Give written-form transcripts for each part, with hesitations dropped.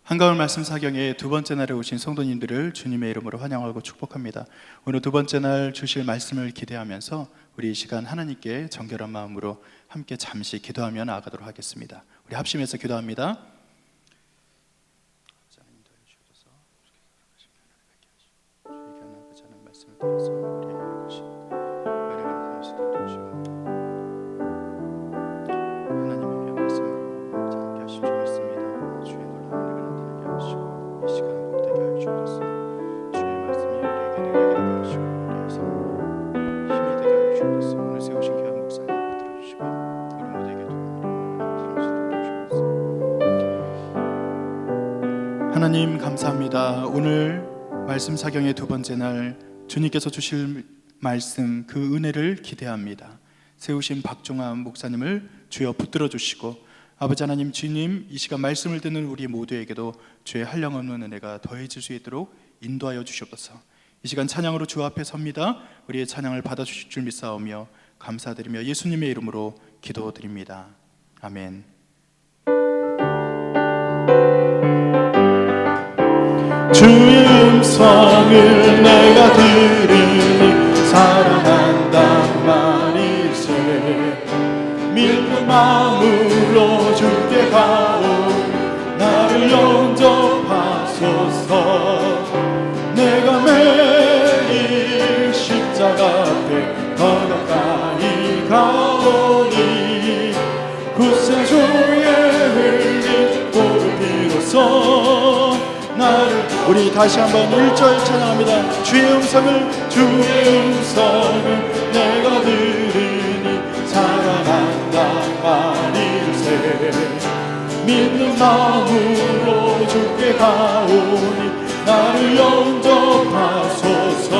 한가을 말씀 사경의 두 번째 날에 오신 성도님들을 주님의 이름으로 환영하고 축복합니다. 오늘 두 번째 날 주실 말씀을 기대하면서 우리 이 시간 하나님께 정결한 마음으로 함께 잠시 기도하며 나아가도록 하겠습니다. 우리 합심해서 기도합니다. 하나님 감사합니다. 오늘 말씀 사경의 두 번째 날 주님께서 주실 말씀 그 은혜를 기대합니다. 세우신 박종환 목사님을 주여 붙들어 주시고 아버지 하나님 주님 이 시간 말씀을 듣는 우리 모두에게도 주의 한량없는 은혜가 더해질 수 있도록 인도하여 주시옵소서. 이 시간 찬양으로 주 앞에 섭니다. 우리의 찬양을 받아주실 줄 믿사오며 감사드리며 예수님의 이름으로 기도드립니다. 아멘. 주의 음성을 내가 들으니 사랑한단 말일세. 믿는 마음으로 주께 가오 나를 영접하소서. 내가 매일 십자가 앞에 더 가까이 가오니 굳세 주의 흘린 보혈 피로써 나를. 우리 다시 한번 1절 찬양합니다. 주의 음성을 내가 들으니 사랑한단 말일세. 믿는 마음으로 주께 가오니 나를 영접하소서.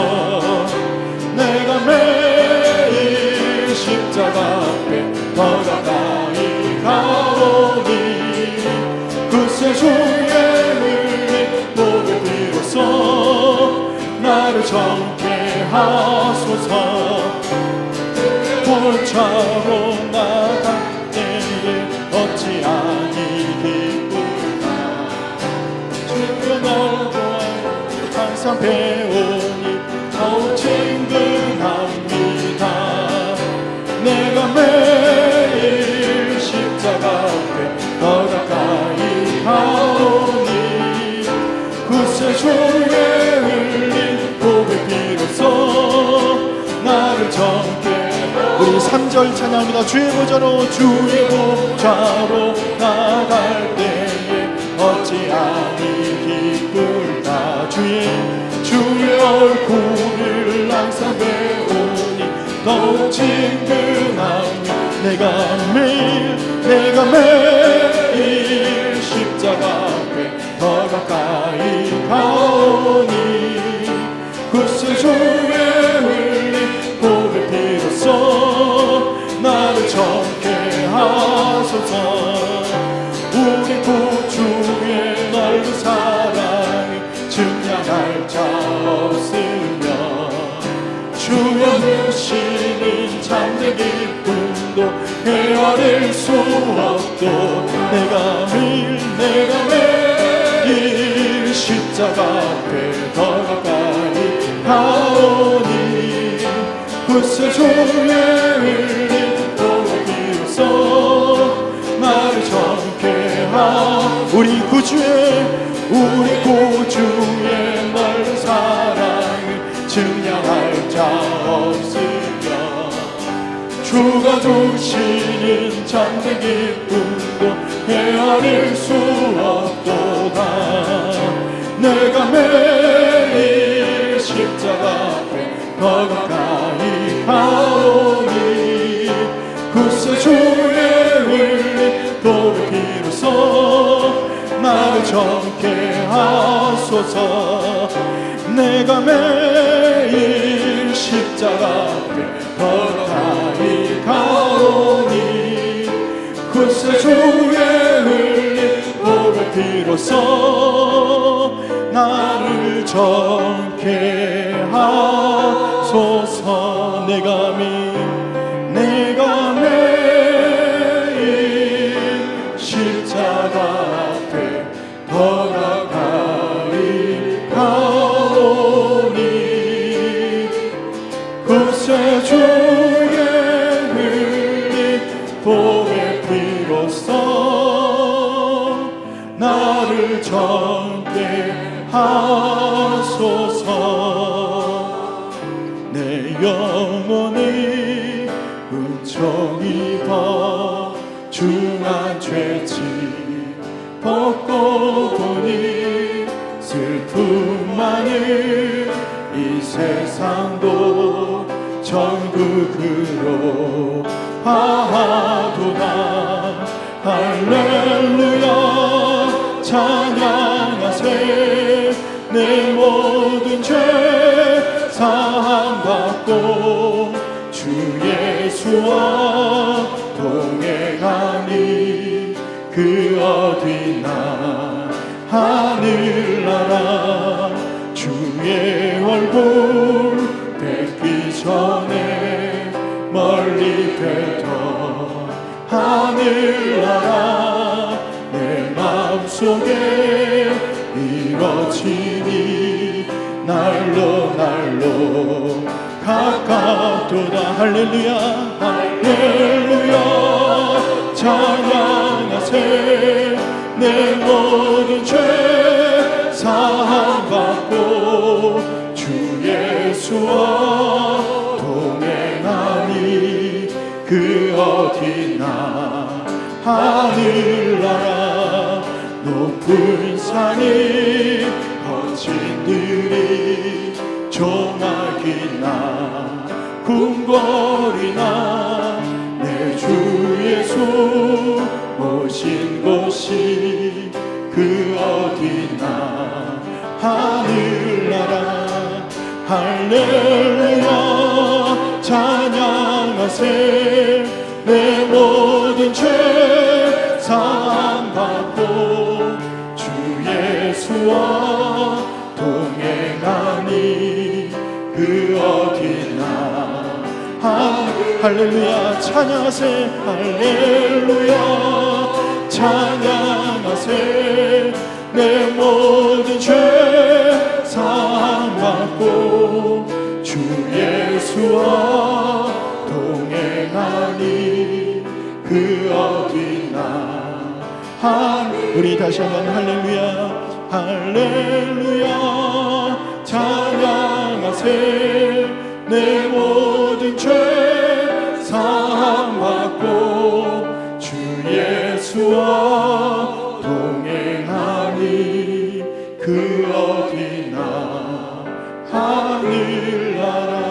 내가 매일 십자가 앞에 더 가까이 가오니 굳세 주의 나를 정케 하소서. 볼차로 나갈 때에 어찌하니 기쁠까. 주여 너도 항상 배우니 더욱 친근합니다. 내가 매일 십자가 앞에 더 가까이 가오니 굳세 주의 나를 정케. 우리 3절 찬양합니다. 주의 보좌로 나갈 때에 어찌하니 기쁠까. 주의 얼굴을 항상 배우니 더욱 친근하니 내가 매일 십자가 앞에 더 가까이 가오니 굳세 주의 흘린 보혈 피로써 나를 정케 하소서. 우리 구주의 넓은 사랑이 증량할 자 없으며 주여 주시는 참된 기쁨도 헤아릴 수 없도 내가 매일 십자가 앞에 더 가까이 가오니 굳세 주의 흘린 보혈 피로써 나를 정케 하. 우리 구주의 넓은 사랑을 증량할 자 없으며 주가 주시는 참된 기쁨도 헤아릴 수 없도다. 내가 매일 십자가 앞에 더 가까이 가오니 굳세 주의 흘린 보혈 피로써 나를 정케 하소서. 내가 매일 십자가 앞에 더 가까이 가오니 굳세 주의 흘린 보혈 피로써 나를 정케 하소서. 내가 매일 십자가 앞에 더 보배 피로써 나를 정케 하소서. 내 영혼이 은총입어 중한 죄짐 벗고 보니 슬픔 많은 이 세상도 천국으로 가도다. 할렐루야 찬양하세. 내 모든 죄 사함받고 주 예수와 동행하니 그 어디나 하늘나라. 주의 얼굴 뵙기 전에 멀리 뵙던 하늘나라. 내 마음속에 이뤄지니 날로 날로 가깝도다. 할렐루야 할렐루야 찬양하세. 내 모든 죄 사함받고 주 예수와 동행하니 그 어디나 하늘나라. 높은 산이 거친 들이 조막이나 궁궐이나 내 주 예수 모신 곳이 그 어디나 하늘나라. 할렐루야 찬양하세. 내 모든 죄 사함받고 주 예수와 동행하니 그 어디나 할렐루야 찬양하세. 할렐루야 찬양하세. 내 모든 죄 사함받고 주 예수와 동행하니 그 어디나 우리 다시 한번 할렐루야 할렐루야 찬양하세. 내 모든 죄 사함받고 주 예수와 동행하니 그 어디나 하늘나라.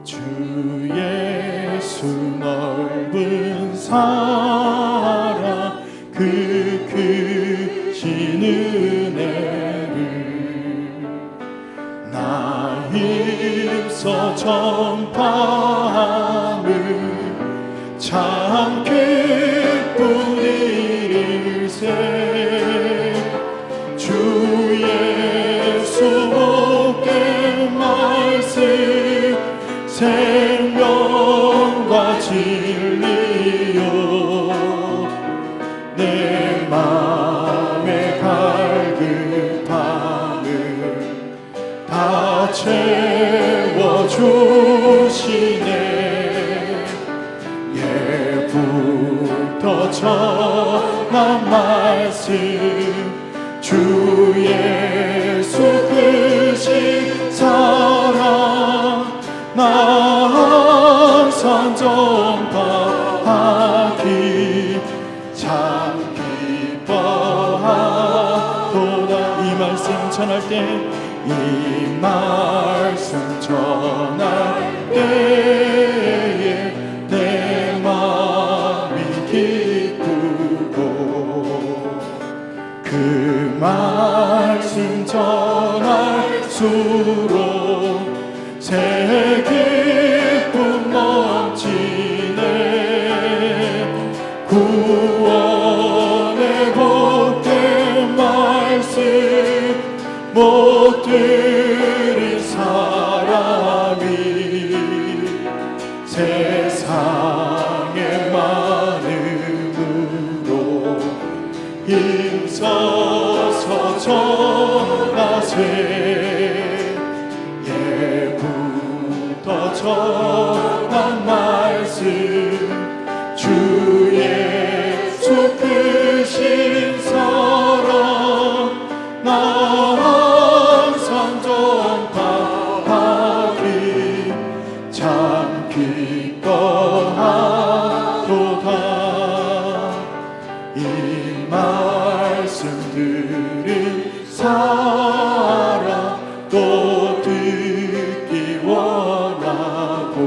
주 예수 넓은 사랑 그 크신 은혜를 나 힘써 전파함은 참 기쁜 일일세. 주 예수 복의 말씀 생명과 진리요 내 맘의 갈급함을 다 채워주시네. 예부터 전한 말씀 주 예수 크신 사랑 나 항상 전파하기 참 기뻐하도다. 이 말씀 전할 때 이 말씀 전할 때에 내 마음이 기쁘고 그 말씀 전할수록 새 기쁨 넘치네. 구원의 복된 말씀 못 들은 사람이 세상 세상의 많음으로 힘써서 전하세. 예부터 전한 말씀 주 예수 크신 사랑 나 항상 전파하기 참 기뻐하도다. 이 말씀 들은 사람 또 듣기 원하고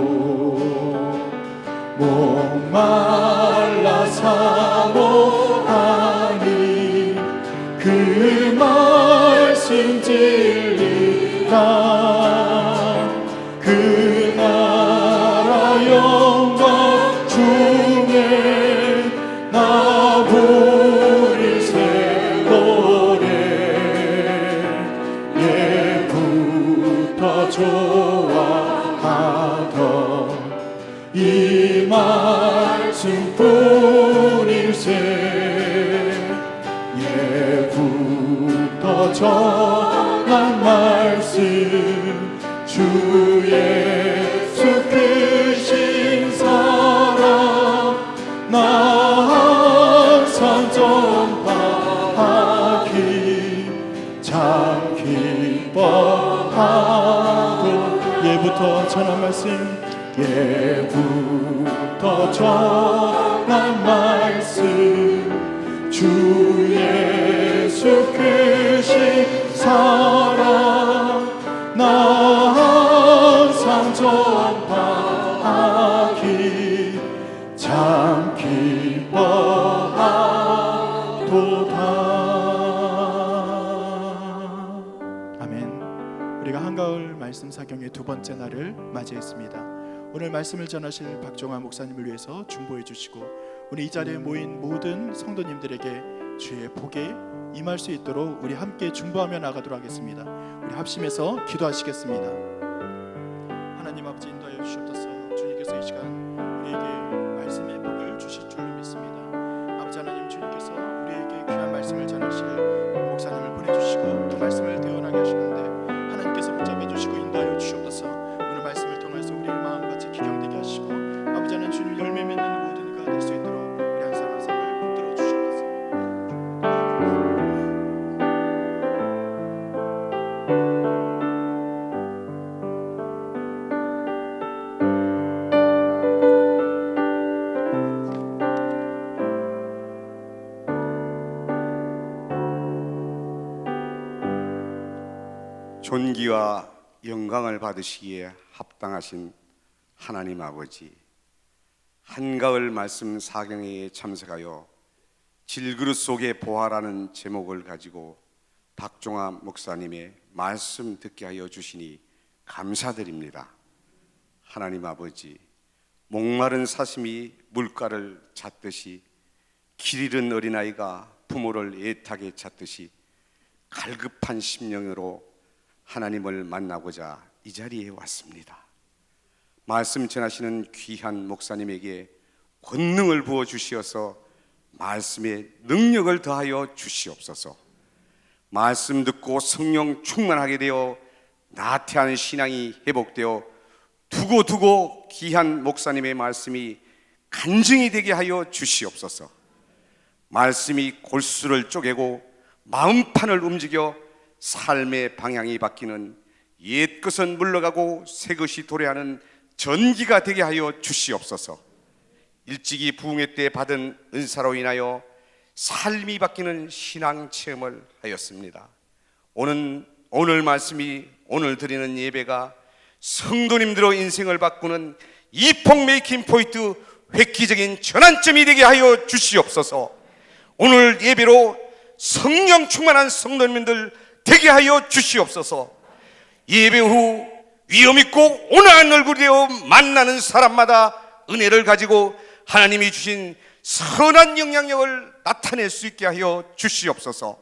목말라 사모하니 그 말씀 진리라. 그 나라 영광 중에 나 부릴 새 노래. 예부터 좋아하던 이 말씀 뿐일세. 예부터 전한 말씀 주 예수 크신 사랑 나 항상 전파하기 참 기뻐하고. 예부터 전한 말씀 예부터 전한 말씀 주 예수 크신 사랑 나 항상 전파하기 참 기뻐하도다. 아멘. 우리가 한가을 말씀 사경의 두 번째 날을 맞이했습니다. 오늘 말씀을 전하실 박종환 목사님을 위해서 중보해 주시고 오늘 이 자리에 모인 모든 성도님들에게 주의 복에 임할 수 있도록 우리 함께 중보하며 나가도록 하겠습니다. 우리 합심해서 기도하시겠습니다. 하나님 아버지 인도하여 주시옵소서. 주님께서 이 시간 우리에게 말씀의 복을 주실 줄로 믿습니다. 아버지 하나님, 주님께서 우리에게 귀한 말씀을 전하실 목사님을 보내주시고 그 말씀을 대언하게 하시는데 하나님께서 붙잡아 주시고 인도하여 주시옵소서. 오늘 말씀을 통해서 우리의 마음같이 기경되게 하시고 아버지 하나님, 주님 열매 맺는 모든 이가 될 수 있도록 우리 한 사람 한 사람을 붙들어 주시옵소서. 존귀와 영광을 받으시기에 합당하신 하나님 아버지, 한가을 말씀 사경회에 참석하여 질그릇 속에 보아라는 제목을 가지고 박종환 목사님의 말씀 듣게 하여 주시니 감사드립니다. 하나님 아버지, 목마른 사슴이 물가를 찾듯이 길 잃은 어린아이가 부모를 애타게 찾듯이 갈급한 심령으로 하나님을 만나고자 이 자리에 왔습니다. 말씀 전하시는 귀한 목사님에게 권능을 부어 주시어서 말씀에 능력을 더하여 주시옵소서. 말씀 듣고 성령 충만하게 되어 나태한 신앙이 회복되어 두고두고 귀한 목사님의 말씀이 간증이 되게 하여 주시옵소서. 말씀이 골수를 쪼개고 마음판을 움직여 삶의 방향이 바뀌는 옛 것은 물러가고 새 것이 도래하는 전기가 되게 하여 주시옵소서. 일찍이 부흥회 때 받은 은사로 인하여 삶이 바뀌는 신앙 체험을 하였습니다. 오늘 말씀이, 오늘 드리는 예배가 성도님들의 인생을 바꾸는 이폭 메이킹 포인트, 획기적인 전환점이 되게 하여 주시옵소서. 오늘 예배로 성령 충만한 성도님들 되게 하여 주시옵소서. 예배 후 위험 있고 온화한 얼굴이 되어 만나는 사람마다 은혜를 가지고 하나님이 주신 선한 영향력을 나타낼 수 있게 하여 주시옵소서.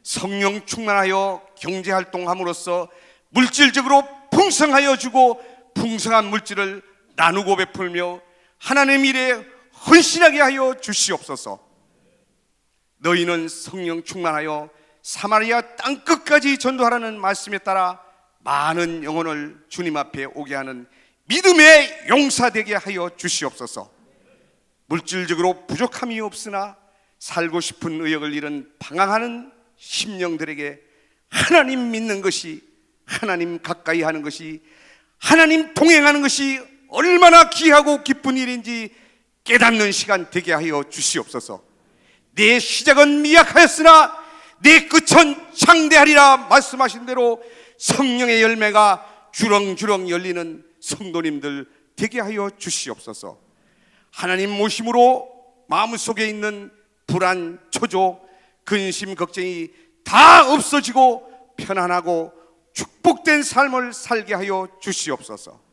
성령 충만하여 경제활동함으로써 물질적으로 풍성하여 주고 풍성한 물질을 나누고 베풀며 하나님 일에 헌신하게 하여 주시옵소서. 너희는 성령 충만하여 사마리아 땅끝까지 전도하라는 말씀에 따라 많은 영혼을 주님 앞에 오게 하는 믿음의 용사되게 하여 주시옵소서. 물질적으로 부족함이 없으나 살고 싶은 의욕을 잃은 방황하는 심령들에게 하나님 믿는 것이, 하나님 가까이 하는 것이, 하나님 동행하는 것이 얼마나 귀하고 기쁜 일인지 깨닫는 시간 되게 하여 주시옵소서. 내 시작은 미약하였으나 내 끝은 장대하리라 말씀하신 대로 성령의 열매가 주렁주렁 열리는 성도님들 되게 하여 주시옵소서. 하나님 모심으로 마음속에 있는 불안, 초조, 근심, 걱정이 다 없어지고 편안하고 축복된 삶을 살게 하여 주시옵소서.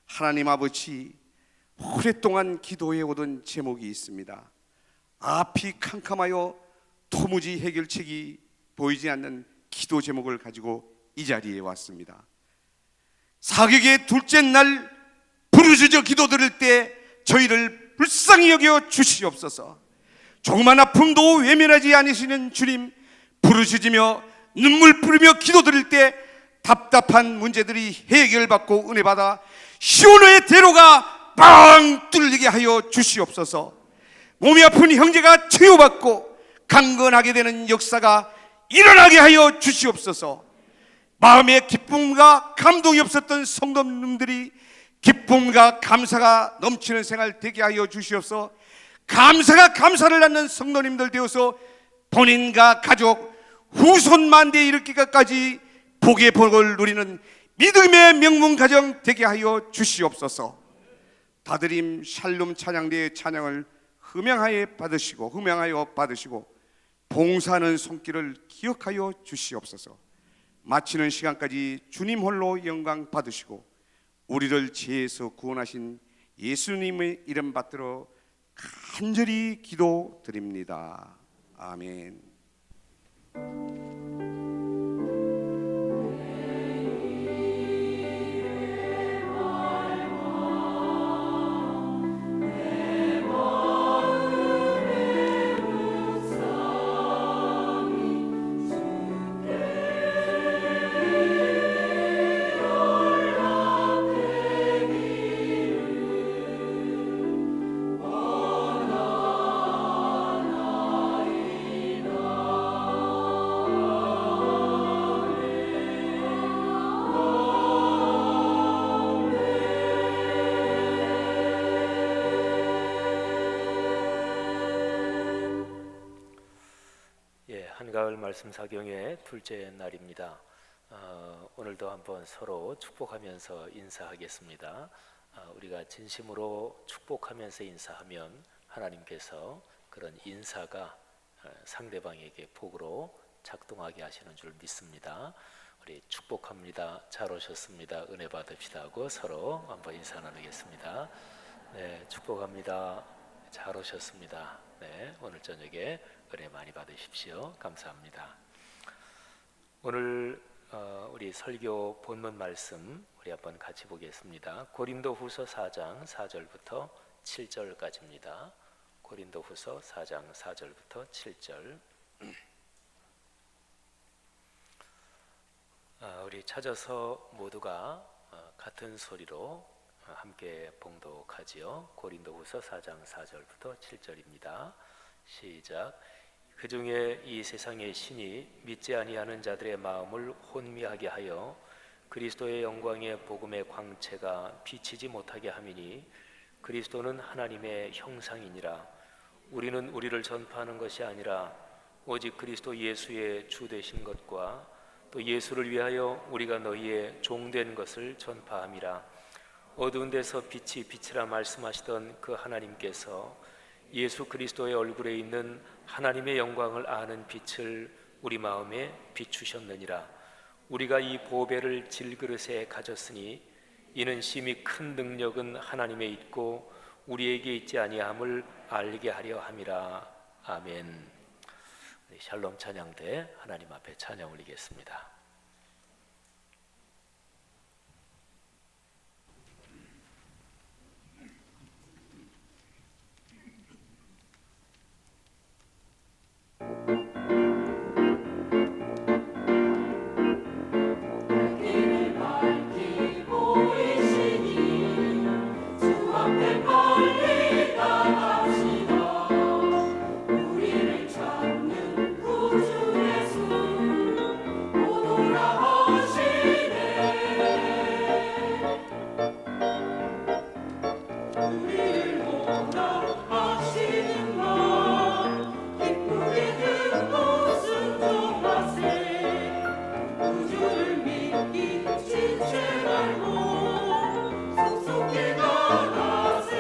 하나님 아버지, 오랫동안 기도해 오던 제목이 있습니다. 앞이 캄캄하여 도무지 해결책이 보이지 않는 기도 제목을 가지고 이 자리에 왔습니다. 사격의 둘째 날 부르짖어 기도 드릴 때 저희를 불쌍히 여겨 주시옵소서. 조그만 아픔도 외면하지 않으시는 주님, 부르짖으며 눈물 뿌리며 기도 드릴 때 답답한 문제들이 해결받고 은혜받아 시온의 대로가 빵 뚫리게 하여 주시옵소서. 몸이 아픈 형제가 치유받고 강건하게 되는 역사가 일어나게 하여 주시옵소서. 마음에 기쁨과 감동이 없었던 성도님들이 기쁨과 감사가 넘치는 생활 되게 하여 주시옵소서. 감사가 감사를 낳는 성도님들 되어서 본인과 가족, 후손 만대에 이르기까지 복의 복을 누리는 믿음의 명문 가정 되게 하여 주시옵소서. 다드림 샬롬 찬양대의 찬양을 흠양하여 받으시고 봉사하는 손길을 기억하여 주시옵소서. 마치는 시간까지 주님 홀로 영광 받으시고 우리를 죄에서 구원하신 예수님의 이름 받들어 간절히 기도드립니다. 아멘. 한가을 말씀 사경의 둘째 날입니다. 오늘도 한번 서로 축복하면서 인사하겠습니다. 우리가 진심으로 축복하면서 인사하면 하나님께서 그런 인사가 상대방에게 복으로 작동하게 하시는 줄 믿습니다. 우리 축복합니다. 잘 오셨습니다. 은혜 받읍시다 하고 서로 한번 인사 나누겠습니다. 네, 축복합니다. 잘 오셨습니다. 네, 오늘 저녁에 은혜 많이 받으십시오. 감사합니다. 오늘 우리 설교 본문 말씀 우리 한번 같이 보겠습니다. 고린도후서 4장 4절부터 7절까지입니다. 고린도후서 4장 4절부터 7절. 우리 찾아서 모두가 같은 소리로 함께 봉독하지요. 고린도후서 4장 4절부터 7절입니다. 시작. 그 중에 이 세상의 신이 믿지 아니하는 자들의 마음을 혼미하게 하여 그리스도의 영광의 복음의 광채가 비치지 못하게 함이니 그리스도는 하나님의 형상이니라. 우리는 우리를 전파하는 것이 아니라 오직 그리스도 예수의 주 되신 것과 또 예수를 위하여 우리가 너희의 종된 것을 전파함이라. 어두운 데서 빛이 빛이라 말씀하시던 그 하나님께서 예수 그리스도의 얼굴에 있는 하나님의 영광을 아는 빛을 우리 마음에 비추셨느니라. 우리가 이 보배를 질그릇에 가졌으니 이는 심히 큰 능력은 하나님에 있고 우리에게 있지 아니함을 알게 하려 함이라. 아멘. 샬롬 찬양대 하나님 앞에 찬양 올리겠습니다. 우리를 원하시는 마 기쁘게 듣고 순종하세 구주를 믿기 지체 말고 속속히 나가세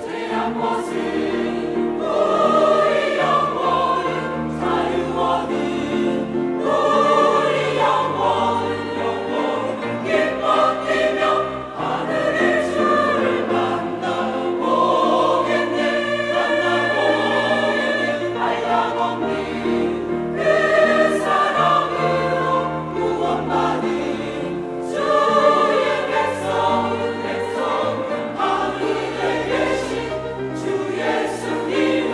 죄악 벗은 우리 영혼은 자유 얻은 우리 영혼은 영원히 기뻐 뛰며 하늘의 주를 만나보겠네 만나보겠네 한량없는 그 사랑으로 구원받은 주의 백성은 하늘에 계신 주 예수님을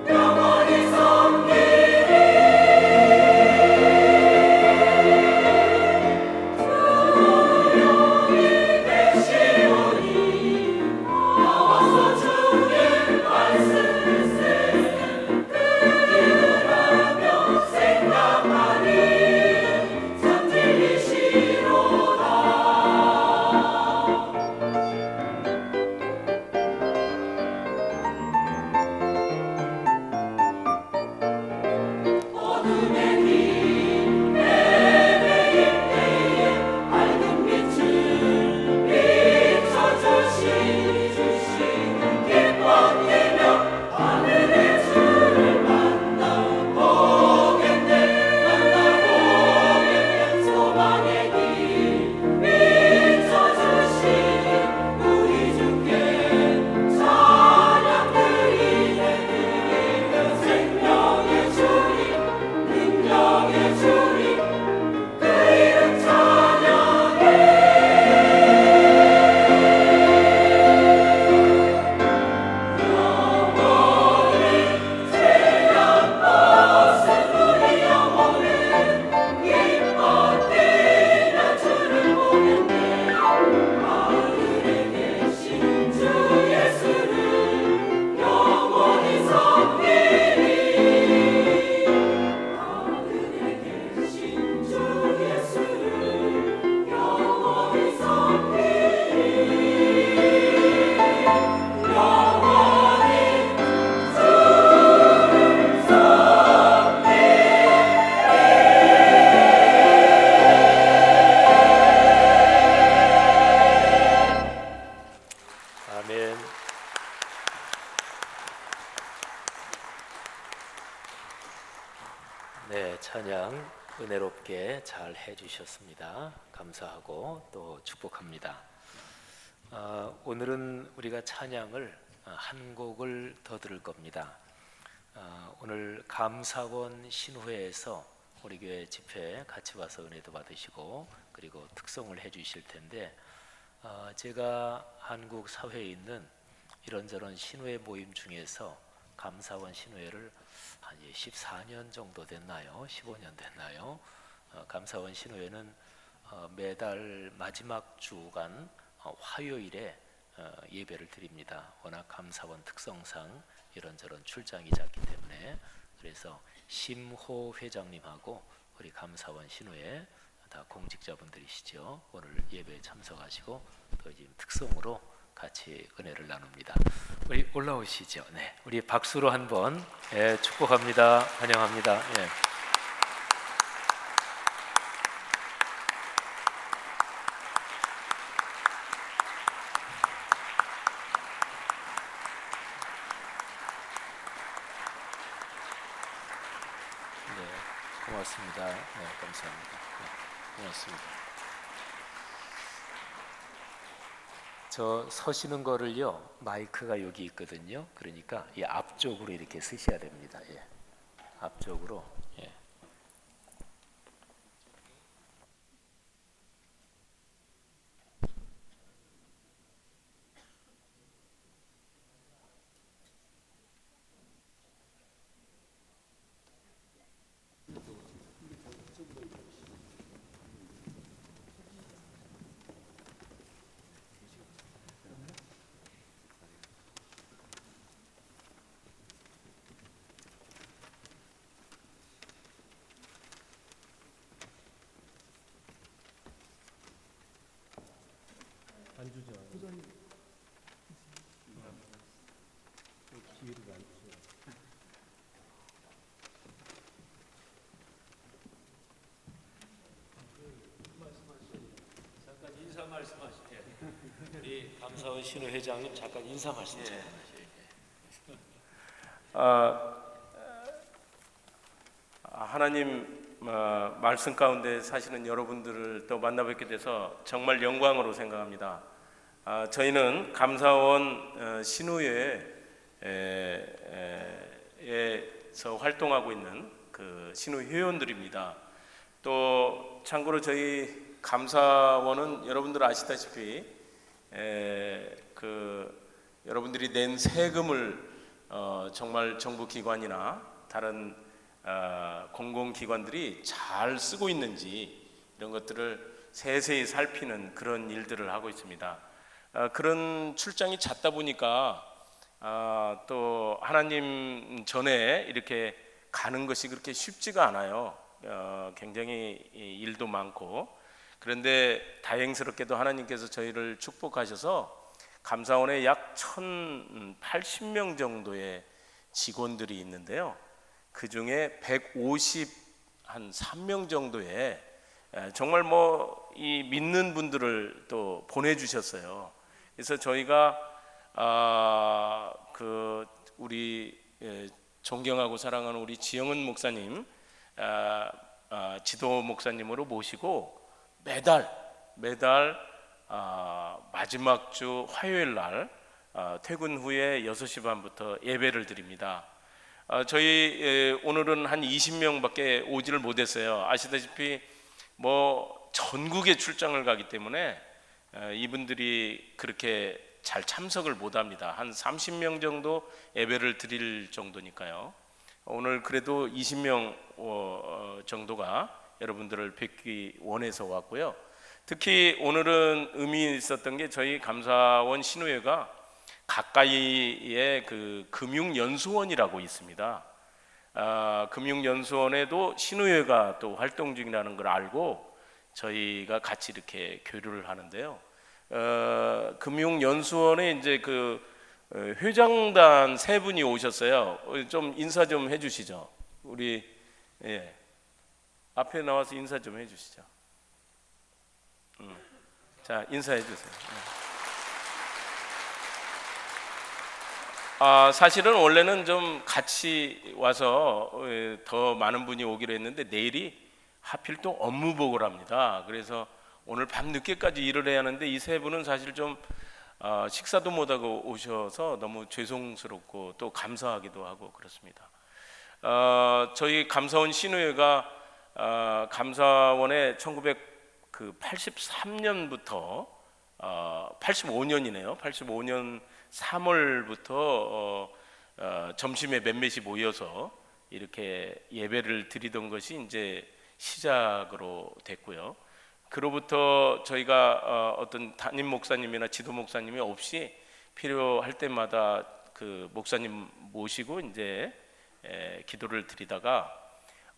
영원히 섬기리 주님이 계시오니 나와서 주의 말씀을 들으라며 생각하니 참 들리시로다 어둠의 길 내내일 때에 밝은 빛을 비춰주시니 기뻐 뛰며 하늘의 주를 만나보겠네 만나보겠네 소망의 길 비춰주시니 우리 주께 찬양 드리네 드리며 생명의 주님 능력의 주님 그 이름 찬양해 영원히 죄악 벗은 우리 영혼은 기뻐 뛰며 주를 보겠네 하늘에 계신 주 예수를 영원히 섬기리 하늘에 계신 주 예수를 영원히 섬기리 영원히 주를 섬기리 아멘. 네, 찬양 은혜롭게 잘 해주셨습니다. 감사하고 또 축복합니다. 오늘은 우리가 찬양을 한 곡을 더 들을 겁니다. 오늘 감사원 신후회에서 우리 교회 집회 같이 와서 은혜도 받으시고 그리고 특송을 해주실 텐데 제가 한국 사회에 있는 이런저런 신후회 모임 중에서 감사원 신후회를 한 14년 정도 됐나요? 15년 됐나요? 감사원 신후회는 매달 마지막 주간 화요일에 예배를 드립니다. 워낙 감사원 특성상 이런저런 출장이 잦기 때문에 그래서 심호 회장님하고 우리 감사원 신후회 다 공직자분들이시죠. 오늘 예배에 참석하시고 또 지금 특송으로 같이 은혜를 나눕니다. 우리 올라오시죠. 네, 우리 박수로 한번 축복합니다. 환영합니다. 예. 네, 고맙습니다. 네, 감사합니다. 네, 고맙습니다. 저 서시는 거를요 마이크가 여기 있거든요. 그러니까 이 앞쪽으로 이렇게 쓰셔야 됩니다. 예. 앞쪽으로. 예. 감사원 신우 회장님 잠깐 인사 말씀 좀 하나님 말씀 가운데 사시는 여러분들을 또 만나뵙게 돼서 정말 영광으로 생각합니다. 저희는 감사원 신우회에서 활동하고 있는 그 신우 회원들입니다. 또 참고로 저희 감사원은 여러분들 아시다시피 여러분들이 낸 세금을 정말 정부 기관이나 다른 공공기관들이 잘 쓰고 있는지 이런 것들을 세세히 살피는 그런 일들을 하고 있습니다. 그런 출장이 잦다 보니까 또 하나님 전에 이렇게 가는 것이 그렇게 쉽지가 않아요. 굉장히 일도 많고, 그런데 다행스럽게도 하나님께서 저희를 축복하셔서 감사원에 약 1,080명 정도의 직원들이 있는데요. 그 중에 153명 정도의 정말 이 믿는 분들을 또 보내주셨어요. 그래서 저희가 우리 존경하고 사랑하는 우리 지영은 목사님 지도 목사님으로 모시고 매달 마지막 주 화요일 날 퇴근 후에 6시 반부터 예배를 드립니다. 저희 오늘은 한 20명밖에 오지를 못했어요. 아시다시피 전국에 출장을 가기 때문에 이분들이 그렇게 잘 참석을 못합니다. 한 30명 정도 예배를 드릴 정도니까요. 오늘 그래도 20명 정도가 여러분들을 뵙기 원해서 왔고요. 특히 오늘은 의미 있었던 게 저희 감사원 신우회가 가까이에 그 금융연수원이라고 있습니다. 금융연수원에도 신우회가 또 활동 중이라는 걸 알고 저희가 같이 이렇게 교류를 하는데요. 금융연수원에 이제 그 회장단 3분이 오셨어요. 좀 인사 좀 해주시죠. 우리 앞에 나와서 인사 좀 해주시죠. 자, 인사해 주세요. 사실은 원래는 좀 같이 와서 더 많은 분이 오기로 했는데 내일이 하필 또 업무 보고를 합니다. 그래서 오늘 밤 늦게까지 일을 해야 하는데 이 3분은 사실 좀 식사도 못하고 오셔서 너무 죄송스럽고 또 감사하기도 하고 그렇습니다. 저희 감사원 신우회가 감사원에 1983년부터 85년이네요. 85년 3월부터 점심에 몇몇이 모여서 이렇게 예배를 드리던 것이 이제 시작으로 됐고요. 그로부터 저희가 어떤 담임 목사님이나 지도 목사님이 없이 필요할 때마다 그 목사님 모시고 이제 기도를 드리다가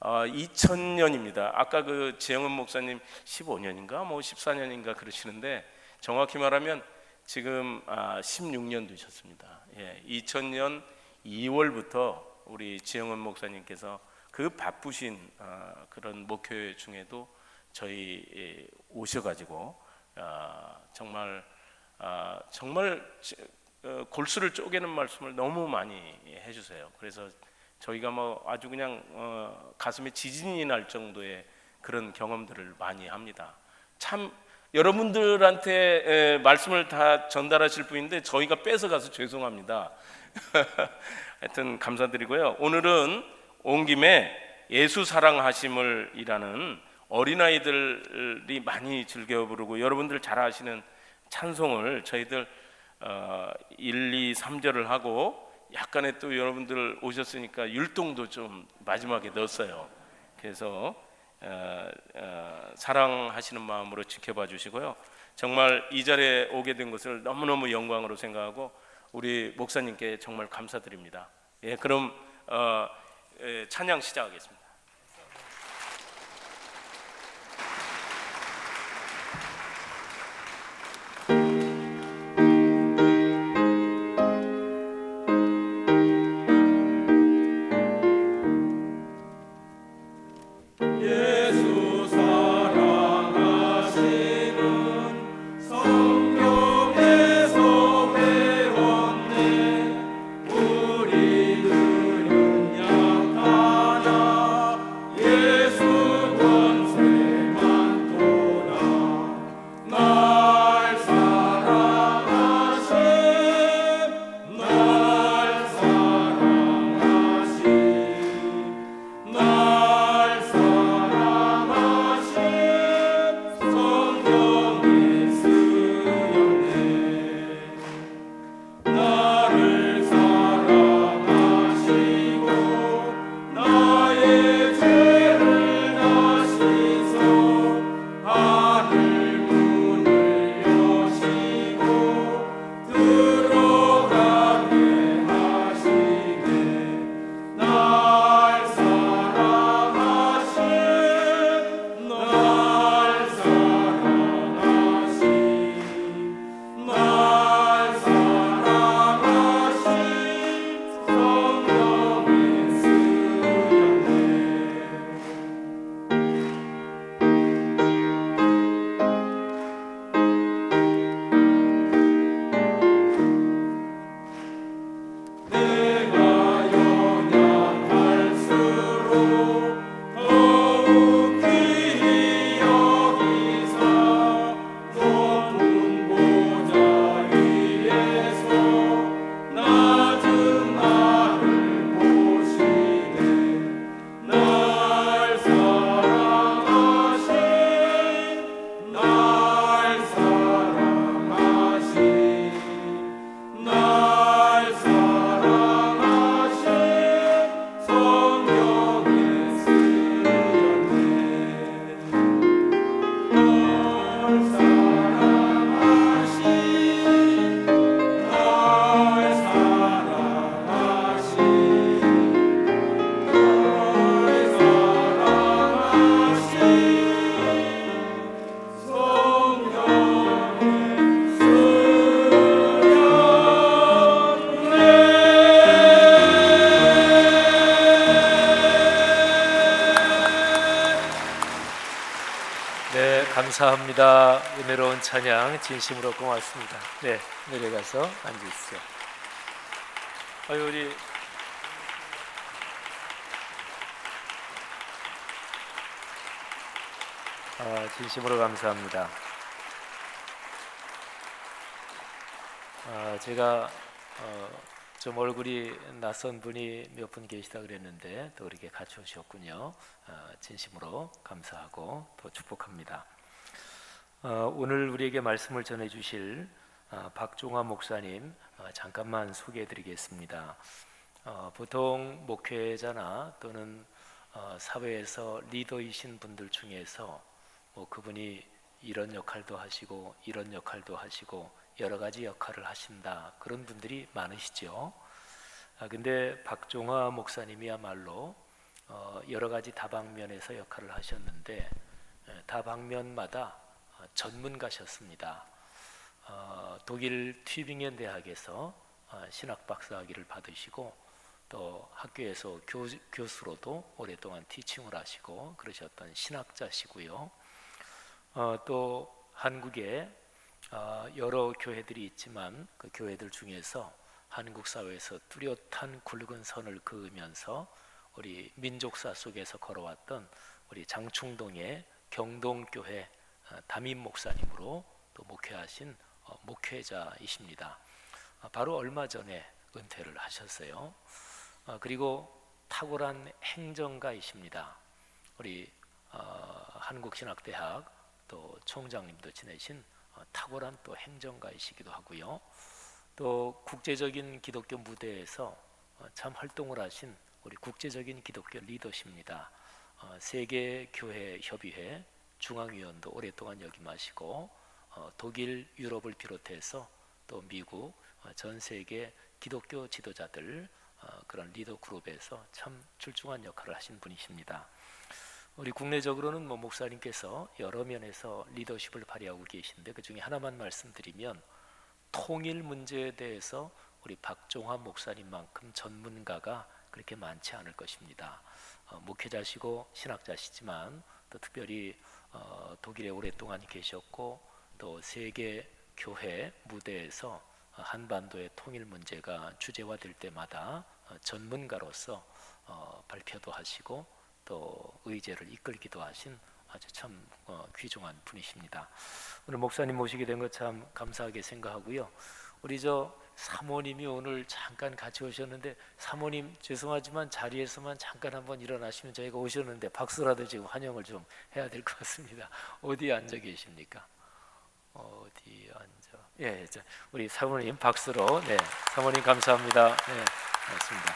2000년입니다. 아까 그 재영은 목사님 15년인가 14년인가 그러시는데 정확히 말하면 지금 16년 되셨습니다. 2000년 2월부터 우리 지영은 목사님께서 그 바쁘신 그런 목회 중에도 저희 오셔가지고 정말 골수를 쪼개는 말씀을 너무 많이 해주세요. 그래서 저희가 아주 그냥 가슴에 지진이 날 정도의 그런 경험들을 많이 합니다. 참 여러분들한테 말씀을 다 전달하실 분인데 저희가 뺏어가서 죄송합니다. 하여튼 감사드리고요. 오늘은 온 김에 예수 사랑하심을 이라는 어린아이들이 많이 즐겨 부르고 여러분들 잘 아시는 찬송을 저희들 1, 2, 3절을 하고 약간의 또 여러분들 오셨으니까 율동도 좀 마지막에 넣었어요. 그래서 사랑하시는 마음으로 지켜봐 주시고요. 정말 이 자리에 오게 된 것을 너무너무 영광으로 생각하고 우리 목사님께 정말 감사드립니다. 그럼 찬양 시작하겠습니다. 성경에서 감사합니다. 은혜로운 찬양 진심으로 고맙습니다. 네, 내려가서 앉으시죠. 우리 진심으로 감사합니다. 제가 좀 얼굴이 낯선 분이 몇 분 계시다 그랬는데 또 이렇게 같이 오셨군요. 진심으로 감사하고 또 축복합니다. 오늘 우리에게 말씀을 전해주실 박종화 목사님 잠깐만 소개해드리겠습니다. 보통 목회자나 또는 사회에서 리더이신 분들 중에서 그분이 이런 역할도 하시고 이런 역할도 하시고 여러 가지 역할을 하신다, 그런 분들이 많으시죠. 근데 박종화 목사님이야말로 여러 가지 다방면에서 역할을 하셨는데 다방면마다 전문가셨습니다. 독일 튜빙겐 대학에서 신학 박사학위를 받으시고 또 학교에서 교수로도 오랫동안 티칭을 하시고 그러셨던 신학자시고요. 또 한국에 여러 교회들이 있지만 그 교회들 중에서 한국 사회에서 뚜렷한 굵은 선을 그으면서 우리 민족사 속에서 걸어왔던 우리 장충동의 경동교회 담임 목사님으로 또 목회하신 목회자이십니다. 바로 얼마 전에 은퇴를 하셨어요. 그리고 탁월한 행정가이십니다. 우리 한국신학대학 또 총장님도 지내신 탁월한 또 행정가이시기도 하고요. 또 국제적인 기독교 무대에서 참 활동을 하신 우리 국제적인 기독교 리더십니다. 세계교회협의회 중앙위원도 오랫동안 역임하시고 독일, 유럽을 비롯해서 또 미국 전 세계 기독교 지도자들 그런 리더 그룹에서 참 출중한 역할을 하신 분이십니다. 우리 국내적으로는 목사님께서 여러 면에서 리더십을 발휘하고 계신데 그 중에 하나만 말씀드리면 통일 문제에 대해서 우리 박종화 목사님만큼 전문가가 그렇게 많지 않을 것입니다. 목회자시고 신학자시지만 또 특별히 독일에 오랫동안 계셨고 또 세계 교회 무대에서 한반도의 통일 문제가 주제화될 때마다 전문가로서 발표도 하시고 또 의제를 이끌기도 하신 아주 참 귀중한 분이십니다. 오늘 목사님 모시게 된 것 참 감사하게 생각하고요. 우리 사모님이 오늘 잠깐 같이 오셨는데 사모님 죄송하지만 자리에서만 잠깐 한번 일어나시면 저희가 오셨는데 박수라도 지금 환영을 좀 해야 될 것 같습니다. 어디 앉아 계십니까? 어디 앉아? 예, 우리 사모님 박수로 네, 사모님 감사합니다. 네, 고맙습니다.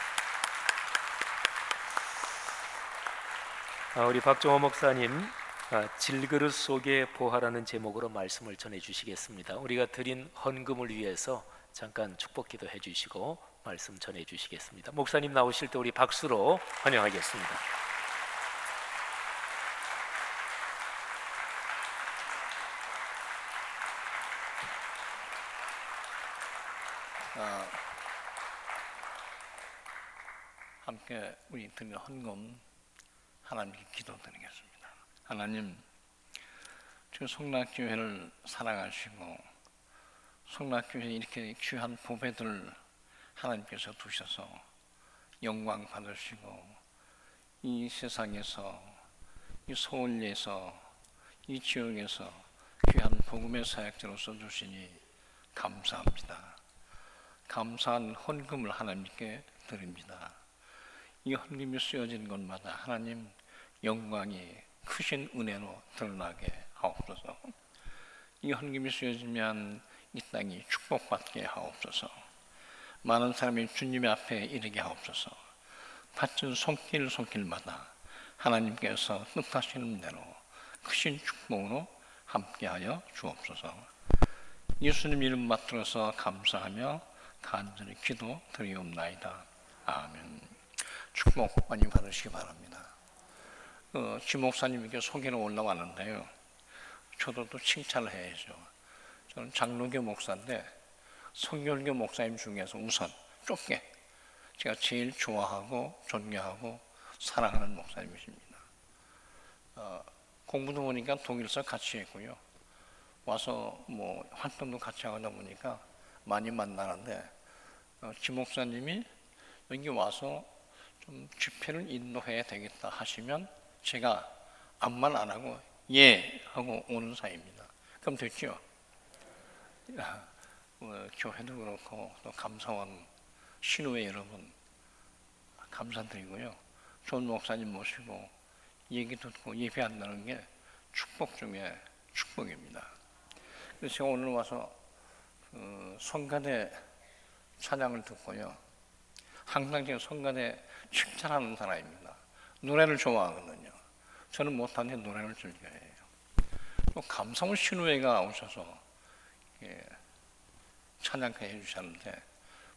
우리 박종호 목사님 질그릇 속의 보화라는 제목으로 말씀을 전해 주시겠습니다. 우리가 드린 헌금을 위해서 잠깐 축복기도 해주시고 말씀 전해 주시겠습니다. 목사님 나오실 때 우리 박수로 환영하겠습니다. 함께 우리 드리는 헌금 하나님께 기도드리겠습니다. 하나님, 주 성락교회를 사랑하시고 성락교회에 이렇게 귀한 보배들 하나님께서 두셔서 영광 받으시고 이 세상에서 이 서울에서 이 지역에서 귀한 복음의 사역자로 써주시니 감사합니다. 감사한 헌금을 하나님께 드립니다. 이 헌금이 쓰여진 곳마다 하나님 영광이 크신 은혜로 드러나게 하옵소서. 이 헌금이 쓰여지면 이 땅이 축복받게 하옵소서. 많은 사람이 주님의 앞에 이르게 하옵소서. 바친 손길마다 하나님께서 뜻하시는 대로 크신 축복으로 함께하여 주옵소서. 예수님 이름 받들어서 감사하며 간절히 기도 드리옵나이다. 아멘. 축복 많이 받으시기 바랍니다. 지 목사님에게 소개로 올라왔는데요. 저도 또 칭찬을 해야죠. 저는 장로교 목사인데 성결교 목사님 중에서 우선 좁게 제가 제일 좋아하고 존경하고 사랑하는 목사님이십니다. 공부도 보니까 독일서 같이 했고요. 와서 뭐 활동도 같이 하다 보니까 많이 만나는데 김 목사님이 여기 와서 좀 집회를 인도해야 되겠다 하시면 제가 아무 말 안 하고 예 하고 오는 사이입니다. 그럼 됐죠? 교회도 그렇고 또 감사원 신우회 여러분 감사드리고요. 좋은 목사님 모시고 얘기 듣고 예배한다는 게 축복 중에 축복입니다. 그래서 제가 오늘 와서 성가대 찬양을 듣고요. 항상 제가 성가대 칭찬하는 사람입니다. 노래를 좋아하거든요. 저는 못하는데 노래를 즐겨해요. 또 감사원 신우회가 오셔서 찬양회 해주셨는데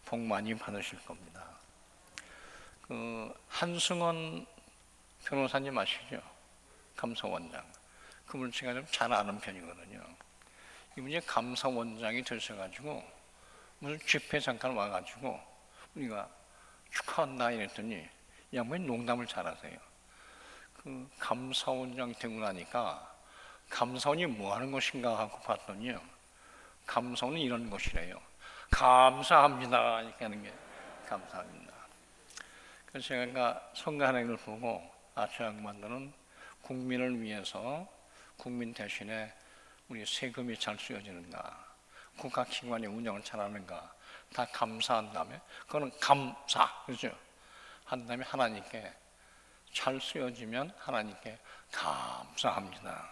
복 많이 받으실 겁니다. 한승원 변호사님 아시죠? 감사원장. 그분을 제가 좀 잘 아는 편이거든요. 이분이 감사원장이 되셔가지고 무슨 집회 잠깐 와가지고 우리가 축하한다 이랬더니 양반이 농담을 잘하세요. 그 감사원장 되고 나니까 감사원이 뭐 하는 것인가 하고 봤더니요. 감사원은 이런 것이래요. 감사합니다. 이렇게 하는 게 감사합니다. 그래서 제가 성가하는 걸 보고 저 양반들은 국민을 위해서 국민 대신에 우리 세금이 잘 쓰여지는가, 국가기관의 운영을 잘하는가 다 감사한 다음에 그거는 감사 그렇죠? 한 다음에 하나님께 잘 쓰여지면 하나님께 감사합니다.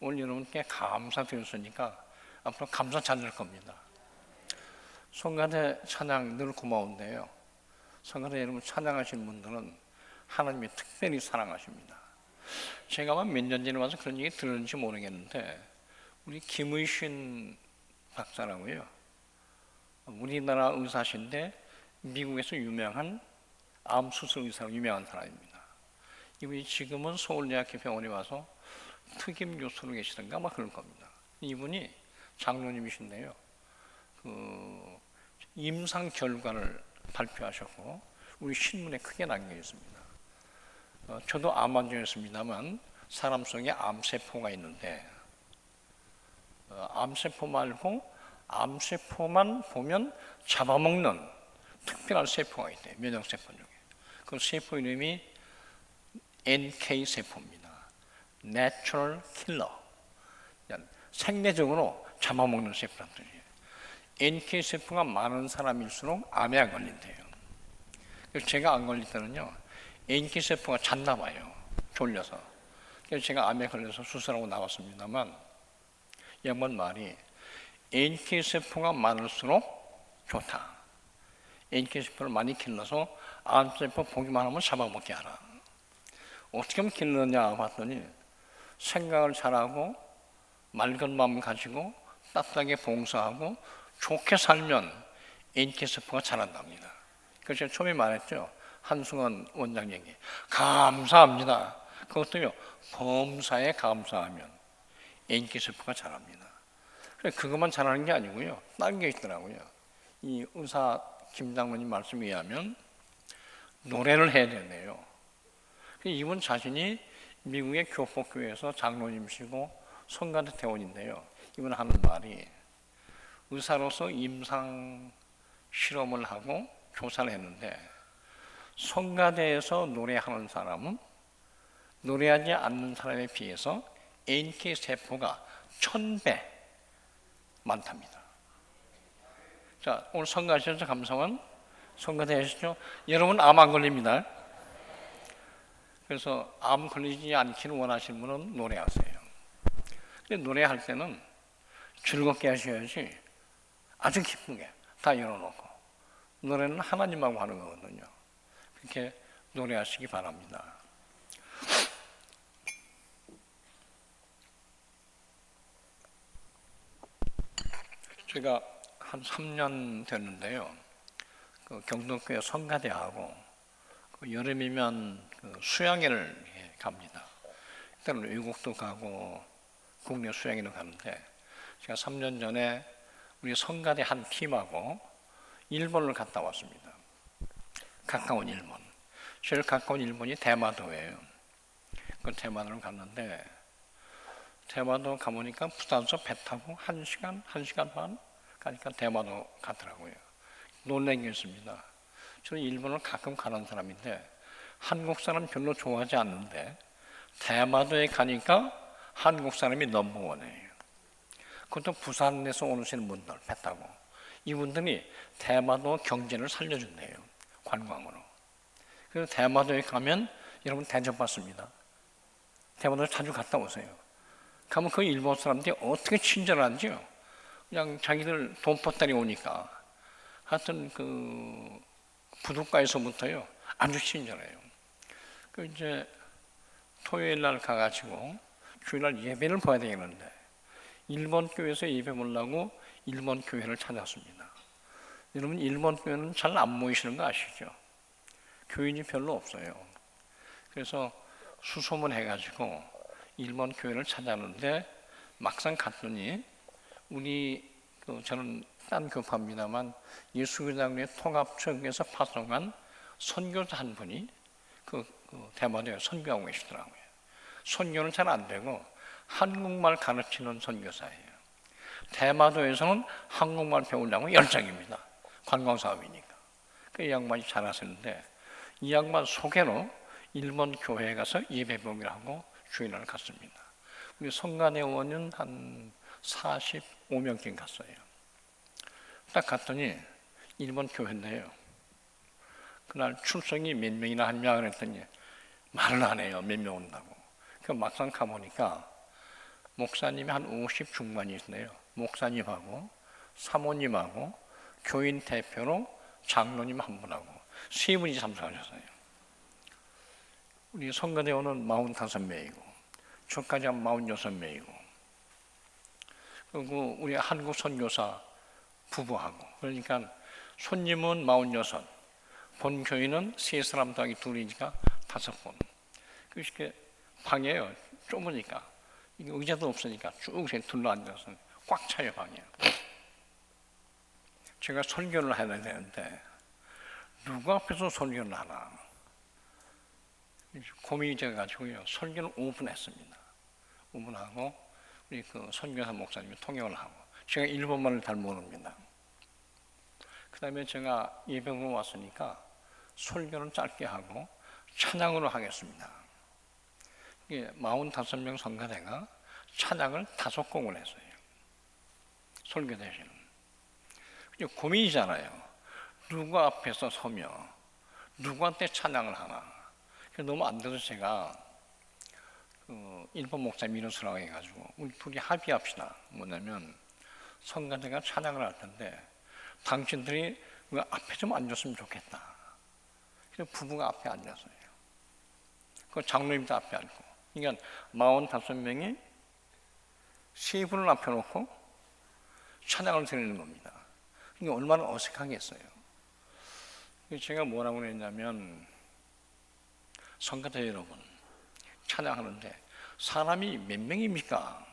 오늘 여러분께 감사드렸으니까 앞으로 감사 잘 될 겁니다. 성가대 찬양 늘 고마운데요. 성가대 여러분 찬양하신 분들은 하나님이 특별히 사랑하십니다. 제가 몇 년 전에 와서 그런 얘기 들었는지 모르겠는데 우리 김의신 박사라고요. 우리나라 의사신데 미국에서 유명한 암 수술 의사로 유명한 사람입니다. 이분이 지금은 서울대학교 병원에 와서 특임 교수로 계시던가 아마 그럴 겁니다. 이분이 장로님이신데요. 임상 결과를 발표하셨고 우리 신문에 크게 남겨 있습니다. 저도 암 환자였습니다만 사람 속에 암세포가 있는데 암세포 말고 암세포만 보면 잡아먹는 특별한 세포가 있대요. 면역세포 중에. 그 세포 이름이 NK세포입니다. Natural Killer. 생리적으로 잡아먹는 세포란 뜻이에요. NK세포가 많은 사람일수록 암에 안 걸린대요. 그래서 제가 안 걸릴 때는요. NK세포가 잤나 봐요. 졸려서. 그래서 제가 암에 걸려서 수술하고 나왔습니다만 양반 말이 NK세포가 많을수록 좋다. NK세포를 많이 길러서 암세포 보기만 하면 잡아먹게 하라. 어떻게 하면 길러냐 봤더니 생각을 잘하고 맑은 마음 가지고 따뜻하게 봉사하고 좋게 살면 NK세포가 자란답니다. 그래서 제가 처음에 말했죠. 한승원 원장 얘기. 감사합니다. 그것도요. 범사에 감사하면 NK세포가 자랍니다. 그것만 자라는 게 아니고요. 다른 게 있더라고요. 이 의사 김 장로님 말씀에 의하면 노래를 해야 되네요. 이분 자신이 미국의 교포교회에서 장로님이시고 성가대 대원인데요. 이분 하는 말이 의사로서 임상 실험을 하고 조사를 했는데 성가대에서 노래하는 사람은 노래하지 않는 사람에 비해서 NK세포가 1000배 많답니다. 자, 오늘 성가하셔서 감사원 성가대 하시죠? 여러분 암 안 걸립니다. 그래서 암 걸리지 않기를 원하시는 분은 노래하세요. 근데 노래할 때는 즐겁게 하셔야지 아주 기쁘게 다 열어놓고 노래는 하나님하고 하는 거거든요. 그렇게 노래하시기 바랍니다. 제가 한 3년 됐는데요. 경동교회 성가대하고 여름이면 수양회를 갑니다. 때는 외국도 가고 국내 수양회도 가는데 제가 3년 전에 우리 성가대 한 팀하고 일본을 갔다 왔습니다. 가까운 일본. 제일 가까운 일본이 대마도예요. 그 대만으로 갔는데 대만도 가보니까 부산에서 배 타고 1시간, 1시간 반 가니까 대만도 가더라고요. 놀란 게 있습니다. 저는 일본을 가끔 가는 사람인데 한국 사람 별로 좋아하지 않는데 대마도에 가니까 한국 사람이 넘버원이에요. 그것도 부산에서 오시는 분들 배 타고 이분들이 대마도 경제를 살려준대요. 관광으로. 그래서 대마도에 가면 여러분 대접받습니다. 대마도에 자주 갔다 오세요. 가면 그 일본 사람들이 어떻게 친절한지요. 그냥 자기들 돈보따리 오니까 하여튼 그 부둣가에서부터요 아주 친절해요. 그 이제 토요일 날 가가지고 주일날 예배를 봐야 되겠는데 일본 교회에서 예배 보려고 일본 교회를 찾았습니다. 여러분 일본 교회는 잘 안 모이시는 거 아시죠? 교인이 별로 없어요. 그래서 수소문 해가지고 일본 교회를 찾았는데 막상 갔더니 우리 저는 딴 교파입니다만 예수교장의 통합청에서 파송한 선교사 한 분이 그 대마도에 선교하고 계시더라고요. 선교는 잘 안 되고 한국말 가르치는 선교사예요. 대마도에서는 한국말 배우려고 열정입니다. 관광사업이니까. 그 양반이 잘하시는데 이 양반 소개로 일본 교회에 가서 예배 보기를 하고 주일날 갔습니다. 우리 성가대원은 한 45명쯤 갔어요. 딱 갔더니 일본 교회인데요. 그날 출석이 몇 명이나 하냐 그랬더니 말을 안 해요. 몇 명 온다고. 그 막상 가보니까 목사님이 한 50 중반이 있네요. 목사님하고 사모님하고 교인 대표로 장로님 한 분하고 세 분이 참석하셨어요. 우리 성가대원은 45명이고 저까지 한 46명이고 그리고 우리 한국 선교사 부부하고 그러니까 손님은 46, 본 교인은 3사람 더하기 2이니까 5분. 그렇게 방이에요. 좁으니까 이게 의자도 없으니까 쭉 둘러 앉아서 꽉 차요 방이에요. 제가 설교를 해야 되는데 누구 앞에서 설교를 하나 고민이 돼가지고요 설교를 5분 했습니다. 5분 하고 우리 그 선교사 목사님이 통역을 하고 제가 일본말을 잘 모릅니다. 그 다음에 제가 예배로 왔으니까 설교는 짧게 하고 찬양으로 하겠습니다. 이게 45명 성가대가 찬양을 5곡을 했어요. 설교 대신. 고민이잖아요. 누구 앞에서 서며 누구한테 찬양을 하나. 너무 안 돼서 제가 일본 목사님 일어서라고 해가지고 우리 둘이 합의합시다. 뭐냐면 성가대가 찬양을 할 텐데 당신들이 그 앞에 좀 앉았으면 좋겠다. 그래서 부부가 앞에 앉았어요. 그 장로님도 앞에 앉고. 그러니까 45명이 3분을 앞에 놓고 찬양을 드리는 겁니다. 그러니까 얼마나 어색하겠어요. 제가 뭐라고 했냐면 성가대 여러분 찬양하는데 사람이 몇 명입니까?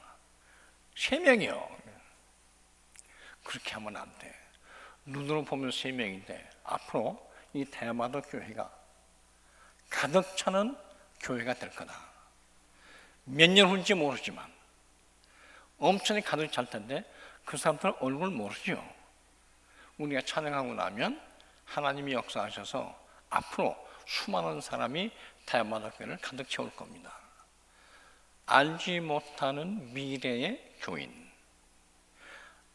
3명이요. 그렇게 하면 안 돼. 눈으로 보면 3명인데 앞으로 이 대마도 교회가 가득 차는 교회가 될 거다. 몇 년 후인지 모르지만 엄청나게 가득 찰 텐데 그 사람들 얼굴 모르죠. 우리가 찬양하고 나면 하나님이 역사하셔서 앞으로 수많은 사람이 대마도 교회를 가득 채울 겁니다. 알지 못하는 미래의 교인,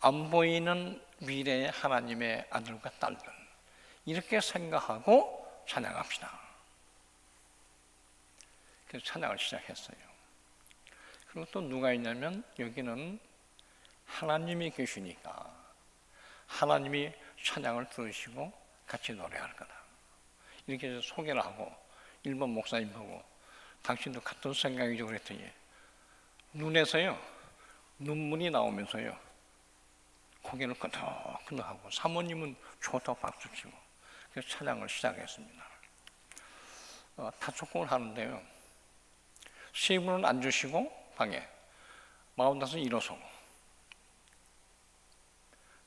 안 보이는 미래의 하나님의 아들과 딸들, 이렇게 생각하고 찬양합시다. 그래서 찬양을 시작했어요. 그리고 또 누가 있냐면 여기는 하나님이 계시니까 하나님이 찬양을 들으시고 같이 노래할 거다. 이렇게 해서 소개를 하고 일본 목사님 보고 당신도 같은 생각이죠 그랬더니 눈에서요 눈물이 나오면서요 고개를 끄덕끄덕하고 사모님은 좋다고 박수치고 그래서 찬양을 시작했습니다. 5곡을 하는데요 3분은 앉으시고 방에 45 일어서고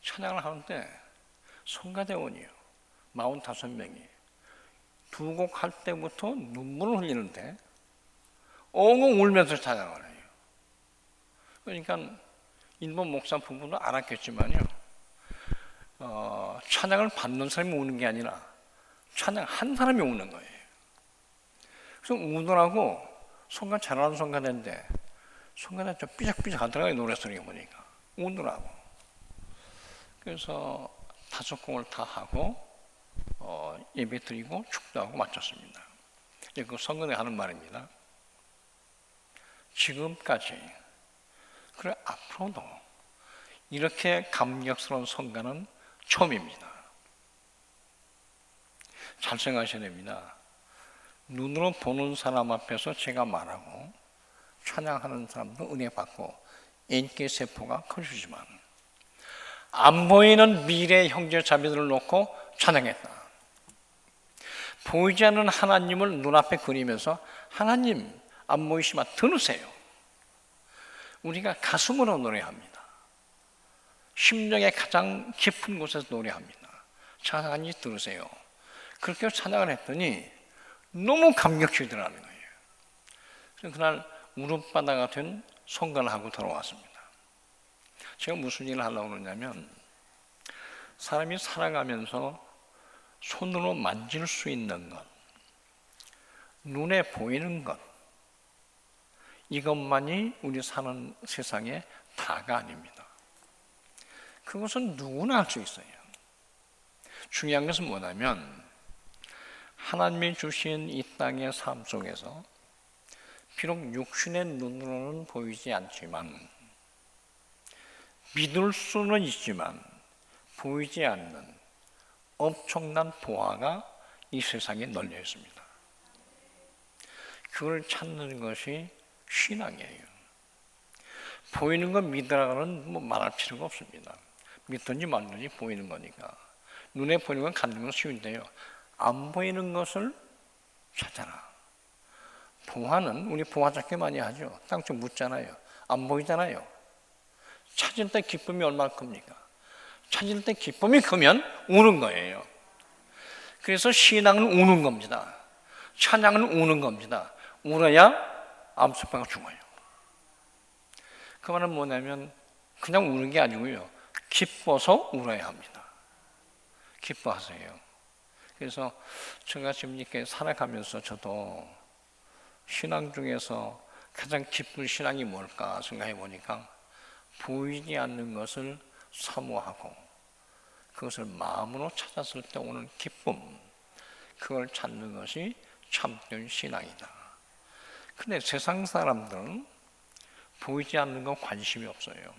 찬양을 하는데 성가대원이요 45명이 2곡 할 때부터 눈물을 흘리는데 엉엉 울면서 찬양을 해요. 그러니까 일본 목사 부부는 알았겠지만요, 찬양을 받는 사람이 우는 게 아니라 찬양 한 사람이 우는 거예요. 그래서 우느라고 손가 잘하는 손가인데 손가락이 좀 삐작삐작 하더라고요. 노래 소리가 보니까 우느라고. 그래서 5곡을 다 하고 예배 드리고 축도하고 마쳤습니다. 그 성근에 하는 말입니다. 지금까지, 그래 앞으로도 이렇게 감격스러운 성가는 처음입니다. 잘 생각하셔야 됩니다. 눈으로 보는 사람 앞에서 제가 말하고 찬양하는 사람도 은혜 받고 인기 세포가 커지지만, 안 보이는 미래 형제 자매들을 놓고 찬양했다. 보이지 않는 하나님을 눈앞에 그리면서 하나님 안 보이시면 들으세요. 우리가 가슴으로 노래합니다. 심령의 가장 깊은 곳에서 노래합니다. 찬양하니 들으세요. 그렇게 찬양을 했더니 너무 감격주더라는 거예요. 그래서 그날 무릎바다가 된 성관을 하고 돌아왔습니다. 제가 무슨 일을 하려고 그러냐면, 사람이 살아가면서 손으로 만질 수 있는 것, 눈에 보이는 것, 이것만이 우리 사는 세상의 다가 아닙니다. 그것은 누구나 할 수 있어요. 중요한 것은 뭐냐면, 하나님이 주신 이 땅의 삶 속에서 비록 육신의 눈으로는 보이지 않지만, 믿을 수는 있지만 보이지 않는 엄청난 보화가 이 세상에 널려 있습니다. 그걸 찾는 것이 신앙이에요. 보이는 건 믿으라고는 뭐 말할 필요가 없습니다. 믿든지 말든지 보이는 거니까. 눈에 보이는 건 갖는 건 쉬운데요, 안 보이는 것을 찾아라. 보화는 우리 보화 찾기 많이 하죠. 땅쪽 묻잖아요. 안 보이잖아요. 찾을 때 기쁨이 얼마나 큽니까? 찾을 때 기쁨이 크면 우는 거예요. 그래서 신앙은 우는 겁니다. 찬양은 우는 겁니다. 울어야 암수파가 죽어요. 그 말은 뭐냐면 그냥 우는 게 아니고요, 기뻐서 울어야 합니다. 기뻐하세요. 그래서 제가 지금 이렇게 살아가면서 저도 신앙 중에서 가장 기쁜 신앙이 뭘까 생각해 보니까, 보이지 않는 것을 사모하고 그것을 마음으로 찾았을 때 오는 기쁨, 그걸 찾는 것이 참된 신앙이다. 근데 세상 사람들은 보이지 않는 거 관심이 없어요.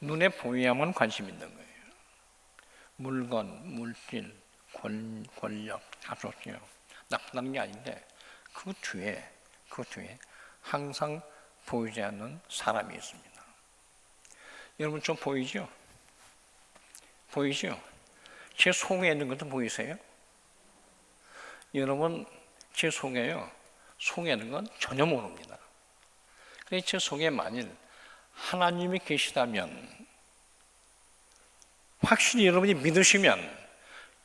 눈에 보여야만 관심 있는 거예요. 물건, 물질, 권력 다 좋죠. 나쁘다는 게 아닌데 그 뒤에 항상 보이지 않는 사람이 있습니다. 여러분 좀 보이죠? 보이죠? 제 속에 있는 것도 보이세요? 여러분 제 속에요, 속에 있는 건 전혀 모릅니다. 그래서 제 속에 만일 하나님이 계시다면, 확실히 여러분이 믿으시면,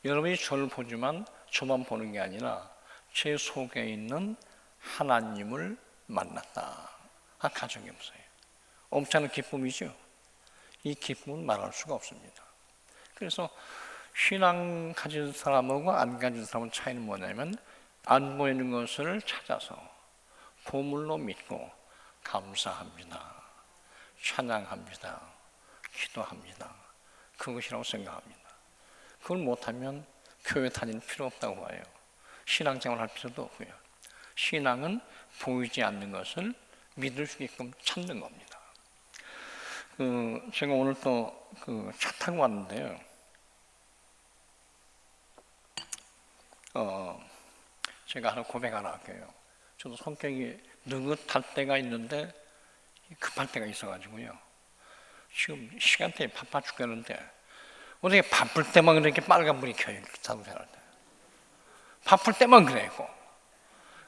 여러분이 저를 보지만 저만 보는 게 아니라 제 속에 있는 하나님을 만났다. 가정이 없어요. 엄청난 기쁨이죠. 이 기쁨은 말할 수가 없습니다. 그래서 신앙 가진 사람하고 안 가진 사람의 차이는 뭐냐면, 안 보이는 것을 찾아서 보물로 믿고 감사합니다, 찬양합니다, 기도합니다. 그것이라고 생각합니다. 그걸 못하면 교회 다닐 필요 없다고 봐요. 신앙생활 할 필요도 없고요. 신앙은 보이지 않는 것을 믿을 수 있게끔 찾는 겁니다. 제가 오늘 또 차 타고 왔는데요, 제가 하나 고백 하나 할게요. 저도 성격이 느긋할 때가 있는데 급할 때가 있어가지고요, 지금 시간대에 바빠 죽겠는데 어떻게 바쁠 때만 이렇게 빨간불이 켜요. 자동차할 때 바쁠 때만 그래고,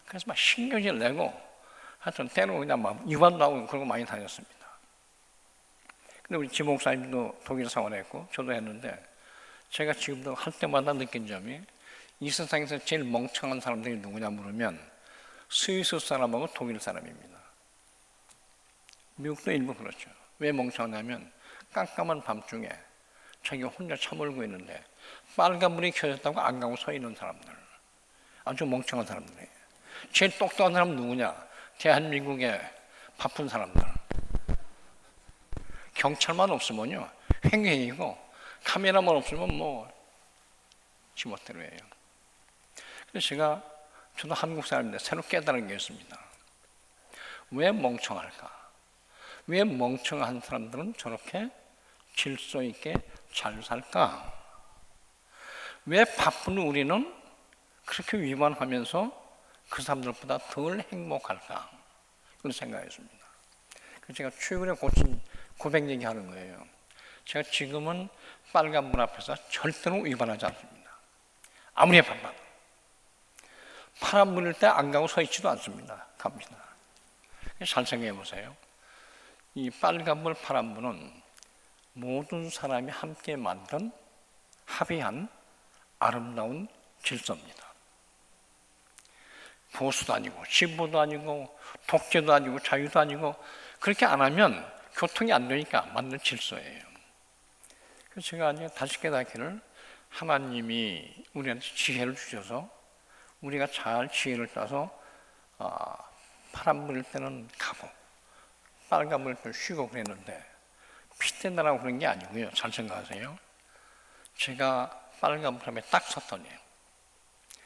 그래서 막 신경질 내고, 하여튼 때로 그냥 막 유반도 하고 그러고 많이 다녔습니다. 근데 우리 지 목사님도 독일 생활했고 저도 했는데, 제가 지금도 할 때마다 느낀 점이, 이 세상에서 제일 멍청한 사람들이 누구냐 물으면 스위스 사람하고 독일 사람입니다. 미국도 일부 그렇죠. 왜 멍청하냐면 깜깜한 밤중에 자기가 혼자 차 몰고 있는데 빨간불이 켜졌다고 안 가고 서 있는 사람들, 아주 멍청한 사람들이에요. 제일 똑똑한 사람은 누구냐? 대한민국의 바쁜 사람들. 경찰만 없으면요 횡행이고, 카메라만 없으면 뭐 지멋대로예요. 그래서 저도 한국 사람인데 새로 깨달은 게 있습니다. 왜 멍청할까? 왜 멍청한 사람들은 저렇게 질서 있게 잘 살까? 왜 바쁜 우리는 그렇게 위반하면서 그 사람들보다 덜 행복할까? 그런 생각했습니다. 그래서 제가 최근에 고친 고백 얘기하는 거예요. 제가 지금은 빨간불 앞에서 절대로 위반하지 않습니다. 아무리 바빠도. 파란불일 때 안 가고 서 있지도 않습니다. 갑니다. 잘 생각해 보세요. 이 빨간불, 파란불은 모든 사람이 함께 만든 합의한 아름다운 질서입니다. 보수도 아니고 진보도 아니고 독재도 아니고 자유도 아니고, 그렇게 안 하면 교통이 안 되니까 만든 질서예요. 그래서 제가 이제 다시 깨닫기를, 하나님이 우리한테 지혜를 주셔서 우리가 잘 지혜를 따서 파란불일 때는 가고 빨간불일 때는 쉬고 그랬는데 핏대나라고 그런 게 아니고요. 잘 생각하세요. 제가 빨간불 앞에 딱 섰더니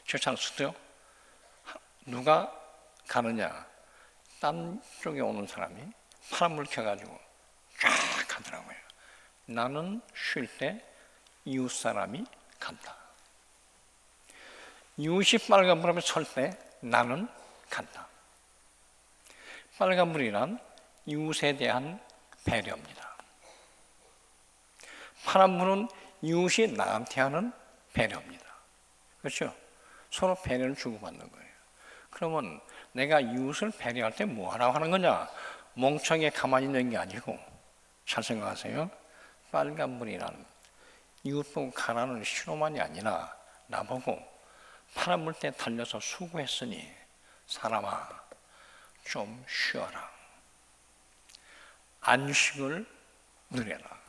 저 찬스도요. 누가 가느냐, 딴 쪽에 오는 사람이 파란불 켜가지고 쫙 가더라고요. 나는 쉴 때 이웃 사람이 간다. 이웃이 빨간불 앞에 설 때 나는 간다. 빨간불이란 이웃에 대한 배려입니다. 파란불은 이웃이 나한테 하는 배려입니다. 그렇죠? 서로 배려를 주고받는 거예요. 그러면 내가 이웃을 배려할 때 뭐 하라고 하는 거냐? 멍청하게 가만히 있는 게 아니고, 잘 생각하세요. 빨간불이란 이웃 보고 가라는 신호만이 아니라 나보고 파란불 때 달려서 수고했으니 사람아 좀 쉬어라. 안식을 누려라.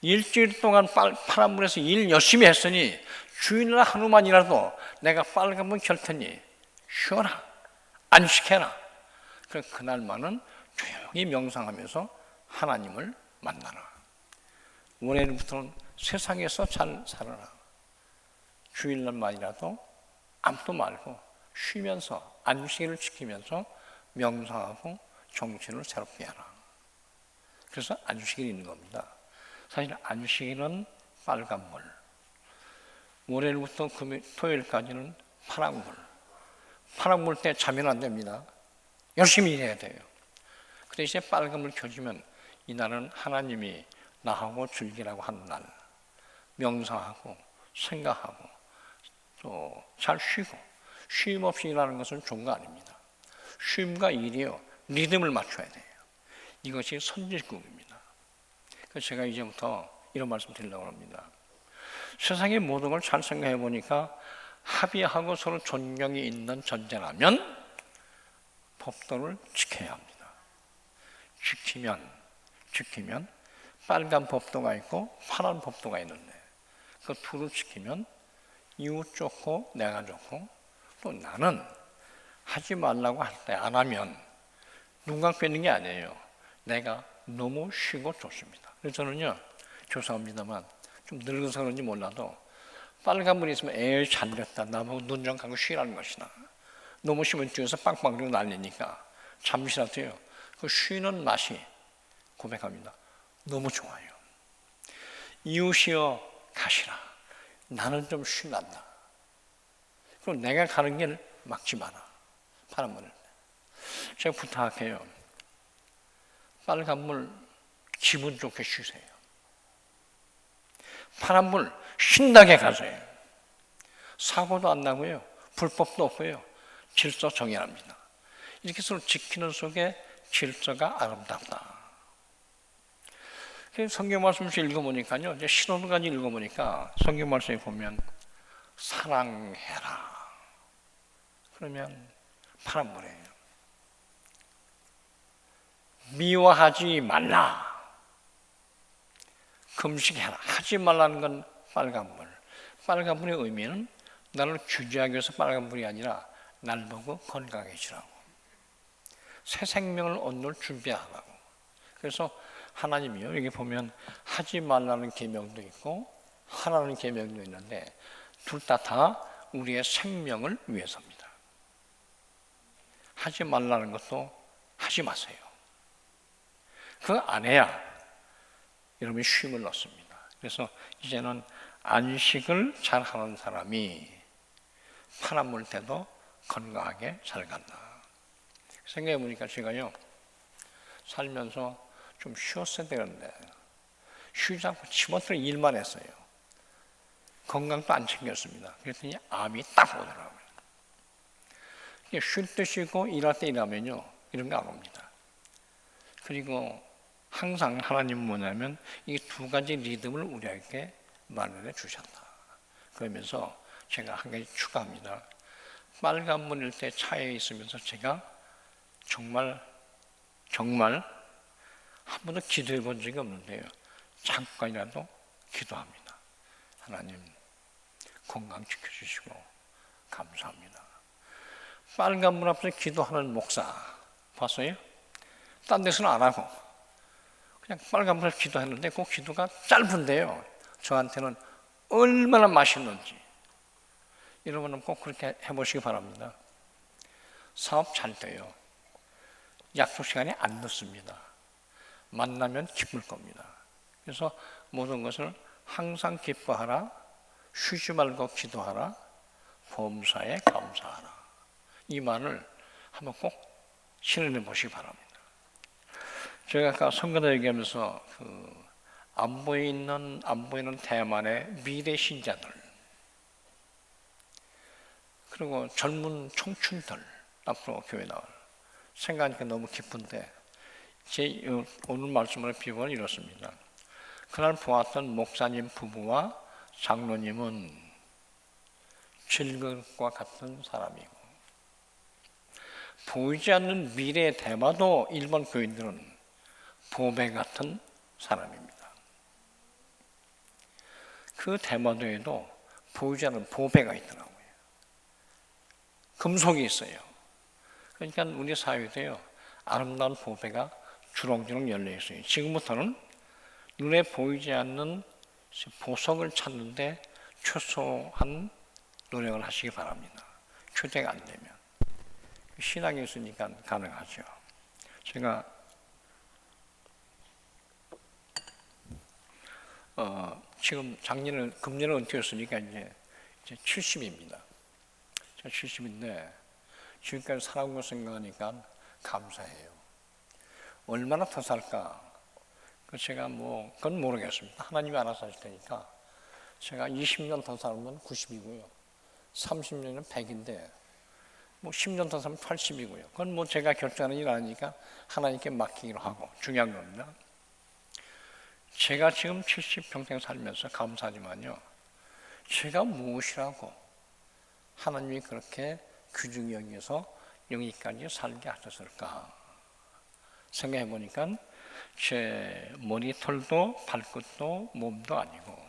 일주일 동안 파란불에서 일 열심히 했으니 주일날 하루만이라도 내가 빨간불 켤 테니 쉬어라. 안식해라. 그날만은 조용히 명상하면서 하나님을 만나라. 올해부터는 세상에서 잘 살아라. 주일날만이라도 아무도 말고 쉬면서 안식일을 지키면서 명상하고 정신을 새롭게 하라. 그래서 안식일이 있는 겁니다. 사실 안식일은 빨간불, 월요일부터 토요일까지는 파란불. 파란불 때 자면 안 됩니다. 열심히 일해야 돼요. 그 대신에 빨간불 켜지면 이날은 하나님이 나하고 즐기라고 하는 날, 명상하고 생각하고 또 잘 쉬고, 쉼 없이 일하는 것은 좋은 거 아닙니다. 쉼과 일이요, 리듬을 맞춰야 돼요. 이것이 선진국입니다. 그래서 제가 이제부터 이런 말씀 드리려고 합니다. 세상의 모든 걸 잘 생각해 보니까 합의하고 서로 존경이 있는 전제라면 법도를 지켜야 합니다. 지키면 빨간 법도가 있고 파란 법도가 있는데 그 둘을 지키면 이웃 좋고 내가 좋고, 또 나는 하지 말라고 할 때 안 하면 누군가 꿰는 게 아니에요. 내가 너무 쉬고 좋습니다. 그래서 저는요, 죄송합니다만 좀 늙어서 그런지 몰라도 빨간불이 있으면 에이 잘됐다, 나보고 눈 좀 감고 쉬라는 것이나, 너무 쉬면 뒤에서 빵빵 그리고 난리니까 잠시라도요 그 쉬는 맛이, 고백합니다, 너무 좋아요. 이웃이여 가시라. 나는 좀 쉰단다. 그럼 내가 가는 길 막지 마라. 파란불을. 제가 부탁해요. 빨간불 기분 좋게 쉬세요. 파란불 신나게 가세요. 사고도 안 나고요, 불법도 없고요, 질서 정연합니다. 이렇게 서로 지키는 속에 질서가 아름답다. 성경 말씀을 읽어보니까요, 이제 신호까지 읽어보니까 성경 말씀에 보면 사랑해라. 그러면 파란불이에요. 미워하지 말라. 금식해라. 하지 말라는 건 빨간불. 빨간불의 의미는 나를 규제하기 위해서 빨간불이 아니라 날 보고 건강해지라고. 새 생명을 얻는 준비하라고. 그래서 하나님이요, 여기 보면 하지 말라는 계명도 있고 하라는 계명도 있는데 둘 다 우리의 생명을 위해서입니다. 하지 말라는 것도 하지 마세요. 그거 안 해야 여러분이 쉼을 얻습니다. 그래서 이제는 안식을 잘하는 사람이 파란물 때도 건강하게 잘 간다. 생각해 보니까 제가요, 살면서 좀 쉬었어야 되는데 쉬지 않고 집어넣어 일만 했어요. 건강도 안 챙겼습니다. 그랬더니 암이 딱 오더라고요. 쉴 때 쉬고 일할 때 일하면요, 이런 게 안 옵니다. 그리고 항상 하나님은 뭐냐면 이 두 가지 리듬을 우리에게 마련해 주셨다. 그러면서 제가 한 가지 추가합니다. 빨간불일 때 차에 있으면서 제가 정말 한 번도 기도해 본 적이 없는데요, 잠깐이라도 기도합니다. 하나님 건강 지켜주시고 감사합니다. 빨간불 앞에서 기도하는 목사 봤어요? 딴 데서는 안 하고 그냥 빨간불에서 기도했는데 그 기도가 짧은데요, 저한테는 얼마나 맛있는지. 여러분은 꼭 그렇게 해보시기 바랍니다. 사업 잘 돼요. 약속 시간에 안 늦습니다. 만나면 기쁠 겁니다. 그래서 모든 것을 항상 기뻐하라, 쉬지 말고 기도하라, 범사에 감사하라. 이 말을 한번 꼭 실현해 보시기 바랍니다. 제가 아까 선거대 얘기하면서 안 보이는 대만의 미래 신자들, 그리고 젊은 청춘들 앞으로 교회 나올 생각하니까 너무 기쁜데, 제 오늘 말씀의 비유는 이렇습니다. 그날 보았던 목사님 부부와 장로님은 질것과 같은 사람이고, 보이지 않는 미래의 대마도 일본 교인들은 보배 같은 사람입니다. 그 대마도에도 보이지 않는 보배가 있더라고요. 금속이 있어요. 그러니까 우리 사회도요, 아름다운 보배가 주렁주렁 열려 있어요. 지금부터는 눈에 보이지 않는 보석을 찾는데 최소한 노력을 하시기 바랍니다. 초대가 안 되면. 신앙이 있으니까 가능하죠. 제가 지금 금년에 은퇴했으니까 이제 70입니다. 제가 70인데 지금까지 살아온 걸 생각하니까 감사해요. 얼마나 더 살까? 제가 그건 모르겠습니다. 하나님이 알아서 하실 테니까. 제가 20년 더 살면 90이고요. 30년은 100인데 10년 더 살면 80이고요. 그건 제가 결정하는 일 아니니까 하나님께 맡기기로 하고, 중요한 겁니다. 제가 지금 70평생 살면서 감사하지만요, 제가 무엇이라고 하나님이 그렇게 귀중히 여기서 여기까지 살게 하셨을까 생각해 보니까 제 머리털도 발끝도 몸도 아니고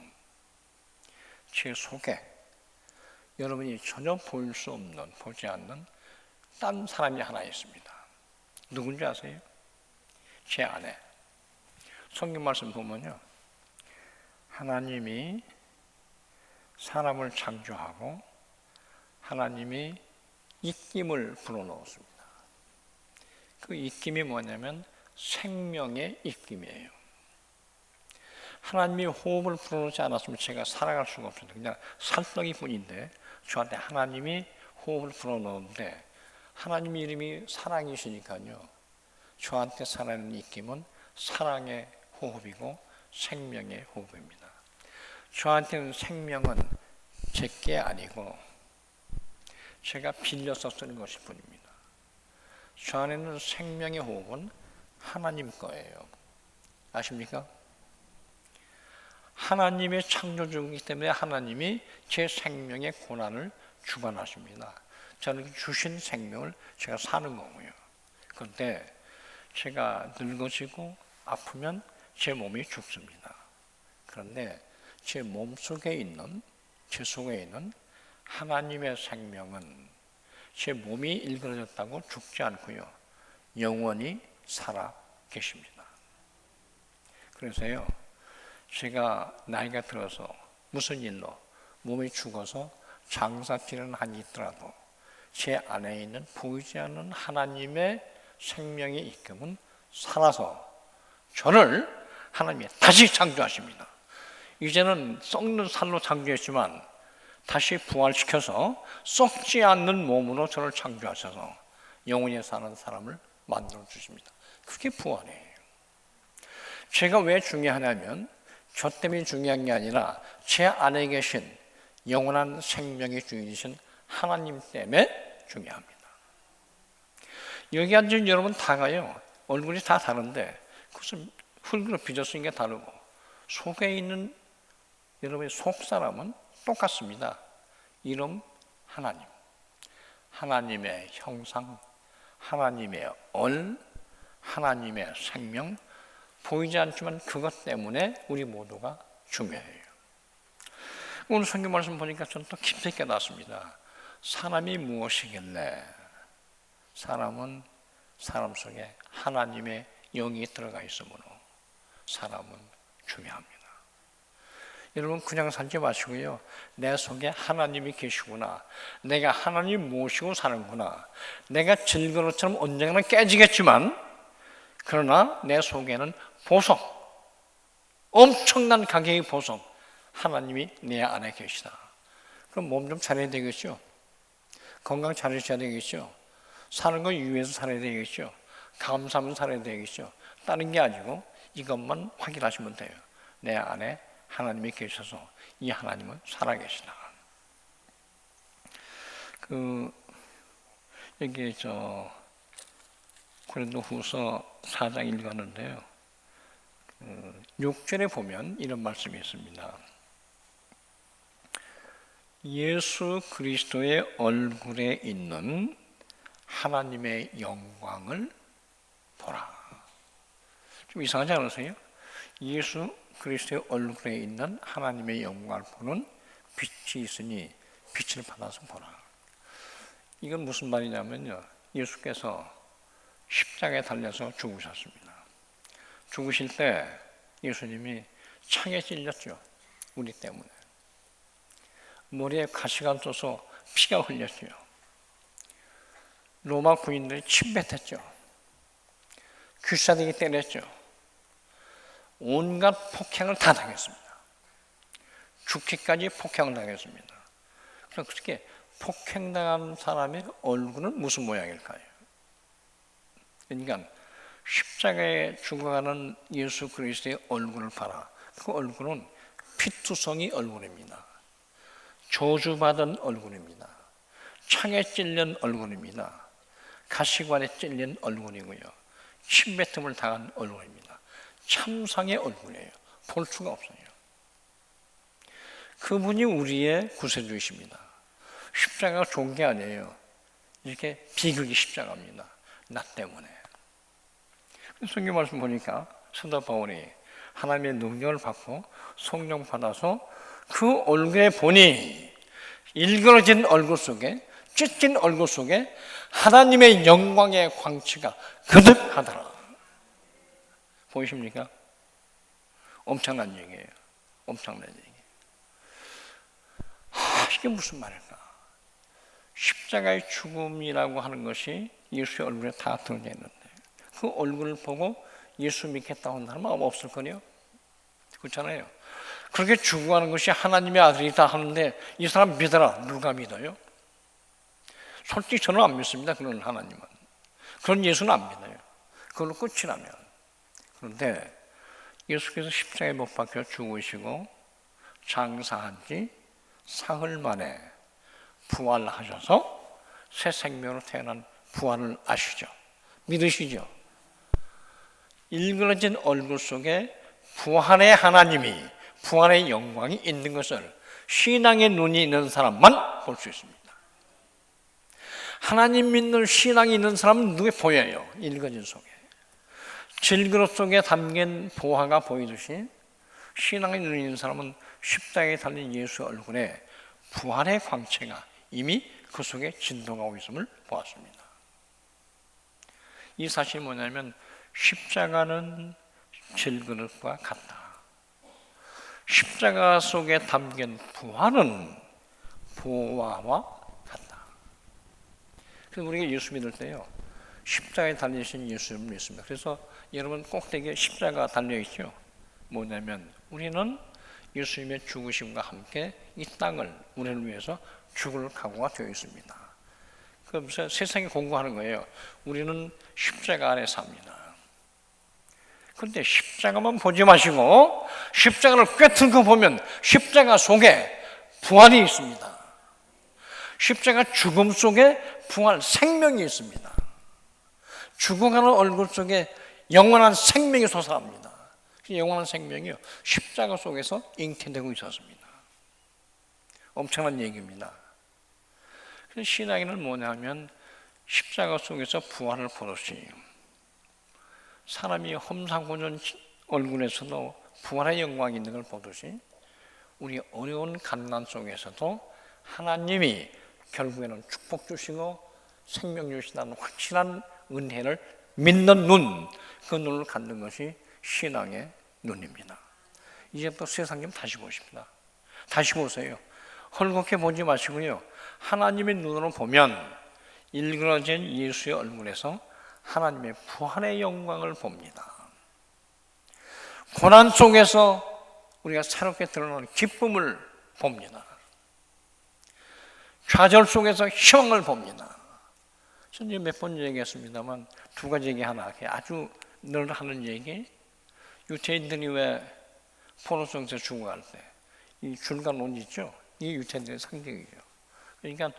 제 속에 여러분이 전혀 보일 수 없는, 보지 않는 딴 사람이 하나 있습니다. 누군지 아세요? 제 아내. 성경 말씀 보면요, 하나님이 사람을 창조하고 하나님이 입김을 불어넣었습니다. 그 입김이 뭐냐면 생명의 입김이에요. 하나님이 호흡을 불어넣지 않았으면 제가 살아갈 수가 없습니다. 그냥 살덩이 뿐인데 저한테 하나님이 호흡을 불어넣었는데, 하나님 이름이 사랑이시니까요, 저한테 살아있는 입김은 사랑의 호흡이고 생명의 호흡입니다. 저한테는 생명은 제 게 아니고 제가 빌려서 쓰는 것일 뿐입니다. 저 안에는 생명의 호흡은 하나님 거예요. 아십니까? 하나님의 창조주이기 때문에 하나님이 제 생명의 고난을 주관하십니다. 저는 주신 생명을 제가 사는 거고요. 그런데 제가 늙어지고 아프면 제 몸이 죽습니다. 그런데 제 몸 속에 있는, 제 속에 있는 하나님의 생명은 제 몸이 일그러졌다고 죽지 않고요, 영원히 살아 계십니다. 그래서요, 제가 나이가 들어서 무슨 일로 몸이 죽어서 장사치는 한이 있더라도 제 안에 있는 보이지 않는 하나님의 생명이 있으면 살아서 저를 하나님이 다시 창조하십니다. 이제는 썩는 살로 창조했지만 다시 부활시켜서 썩지 않는 몸으로 저를 창조하셔서 영원히 사는 사람을 만들어 주십니다. 그게 부활이에요. 제가 왜 중요하냐면 저 때문에 중요한 게 아니라 제 안에 계신 영원한 생명의 주인이신 하나님 때문에 중요합니다. 여기 앉은 여러분 다가요, 얼굴이 다 다른데 그것은 흙으로 빚었으니까 다르고 속에 있는 여러분의 속사람은 똑같습니다. 이름 하나님, 하나님의 형상, 하나님의 하나님의 생명, 보이지 않지만 그것 때문에 우리 모두가 중요해요. 오늘 성경 말씀 보니까 저는 또 깊이 깨닫습니다. 사람이 무엇이길래? 사람은 사람 속에 하나님의 영이 들어가 있으므로 사람은 중요합니다. 여러분 그냥 살지 마시고요, 내 속에 하나님이 계시구나, 내가 하나님 모시고 사는구나, 내가 질그릇처럼 언젠가는 깨지겠지만 그러나 내 속에는 보석, 엄청난 가격의 보석, 하나님이 내 안에 계시다. 그럼 몸 좀 차려야 되겠죠? 건강 차리셔야 되겠죠? 사는 거 유의해서 살아야 되겠죠? 감사하면서 살아야 되겠죠? 다른 게 아니고 이것만 확인하시면 돼요. 내 안에 하나님이 계셔서 이 하나님은 살아계시다. 여기 고린도후서 4장 읽었는데요, 6절에 보면 이런 말씀이 있습니다. 예수 그리스도의 얼굴에 있는 하나님의 영광을 보라. 좀 이상하지 않으세요? 예수 그리스도의 얼굴에 있는 하나님의 영광을 보는 빛이 있으니 빛을 받아서 보라. 이건 무슨 말이냐면요, 예수께서 십자가에 달려서 죽으셨습니다. 죽으실 때 예수님이 창에 찔렸죠. 우리 때문에. 머리에 가시관 쏘서 피가 흘렸죠. 로마 군인들이 침뱉었죠. 귀싸대기 때렸죠. 온갖 폭행을 다 당했습니다. 죽기까지 폭행을 당했습니다. 그럼 그렇게 폭행당한 사람의 얼굴은 무슨 모양일까요? 그러니까 십자가에 죽어가는 예수 그리스도의 얼굴을 봐라. 그 얼굴은 피투성이 얼굴입니다. 저주받은 얼굴입니다. 창에 찔린 얼굴입니다. 가시관에 찔린 얼굴이고요, 침뱉음을 당한 얼굴입니다. 참상의 얼굴이에요. 볼 수가 없어요. 그분이 우리의 구세주이십니다. 십자가가 좋은 게 아니에요. 이렇게 비극이 십자가입니다. 나 때문에. 성경 말씀 보니까 사도 바울이 하나님의 능력을 받고 성령 받아서 그 얼굴에 보니 일그러진 얼굴 속에, 찢긴 얼굴 속에 하나님의 영광의 광채가 그득하더라. 보이십니까? 엄청난 얘기예요. 엄청난 얘기. 이게 무슨 말일까? 십자가의 죽음이라고 하는 것이 예수의 얼굴에 다 드러져 있는데 그 얼굴을 보고 예수 믿겠다고 하는 사람은 아마 없을 거요. 그렇잖아요. 그렇게 죽어가는 것이 하나님의 아들이다 하는데 이 사람 믿어라. 누가 믿어요? 솔직히 저는 안 믿습니다. 그런 하나님은. 그런 예수는 안 믿어요. 그걸로 끝이라면. 그런데 예수께서 십자가에 못 박혀 죽으시고 장사한 지 사흘 만에 부활하셔서 새 생명으로 태어난 부활을 아시죠? 믿으시죠? 일그러진 얼굴 속에 부활의 하나님이, 부활의 영광이 있는 것을 신앙의 눈이 있는 사람만 볼 수 있습니다. 하나님 믿는 신앙이 있는 사람은 눈에 보여요. 읽어진 속에. 질그릇 속에 담긴 보화가 보이듯이 신앙이 있는 사람은 십자가에 달린 예수 얼굴에 부활의 광채가 이미 그 속에 진동하고 있음을 보았습니다. 이 사실이 뭐냐면 십자가는 질그릇과 같다. 십자가 속에 담긴 부활은 보화와 같다. 그래서 우리가 예수 믿을 때요, 십자가에 달리신 예수를 믿습니다. 그래서 여러분 꼭대기에 십자가 달려있죠. 뭐냐면 우리는 예수님의 죽으심과 함께 이 땅을 우리를 위해서 죽을 각오가 되어 있습니다. 그래서 세상이 공부하는 거예요. 우리는 십자가 안에 삽니다. 그런데 십자가만 보지 마시고 십자가를 꿰뚫고 보면 십자가 속에 부활이 있습니다. 십자가 죽음 속에 부활 생명이 있습니다. 죽어가는 얼굴 속에 영원한 생명이 솟아납니다. 영원한 생명이요, 십자가 속에서 잉태되고 있었습니다. 엄청난 얘기입니다. 그래서 신앙인은 뭐냐면 십자가 속에서 부활을 보듯이 사람이 험상궂은 얼굴에서도 부활의 영광이 있는 걸 보듯이 우리 어려운 갓난 속에서도 하나님이 결국에는 축복 주시고 생명 주신다는 확실한 은혜를 믿는 눈, 그 눈을 갖는 것이 신앙의 눈입니다. 이제부터 세상 좀 다시 보십니다. 다시 보세요. 헐겁게 보지 마시고요, 하나님의 눈으로 보면 일그러진 예수의 얼굴에서 하나님의 부활의 영광을 봅니다. 고난 속에서 우리가 새롭게 드러나는 기쁨을 봅니다. 좌절 속에서 희망을 봅니다. 저는 몇 번 얘기했습니다만 두 가지 얘기 하나, 아주 늘 하는 얘기, 유태인들이 왜 포로성에서 죽어갈 때 이 줄과 논 있죠? 이게 유태인들의 상징이에요. 그러니까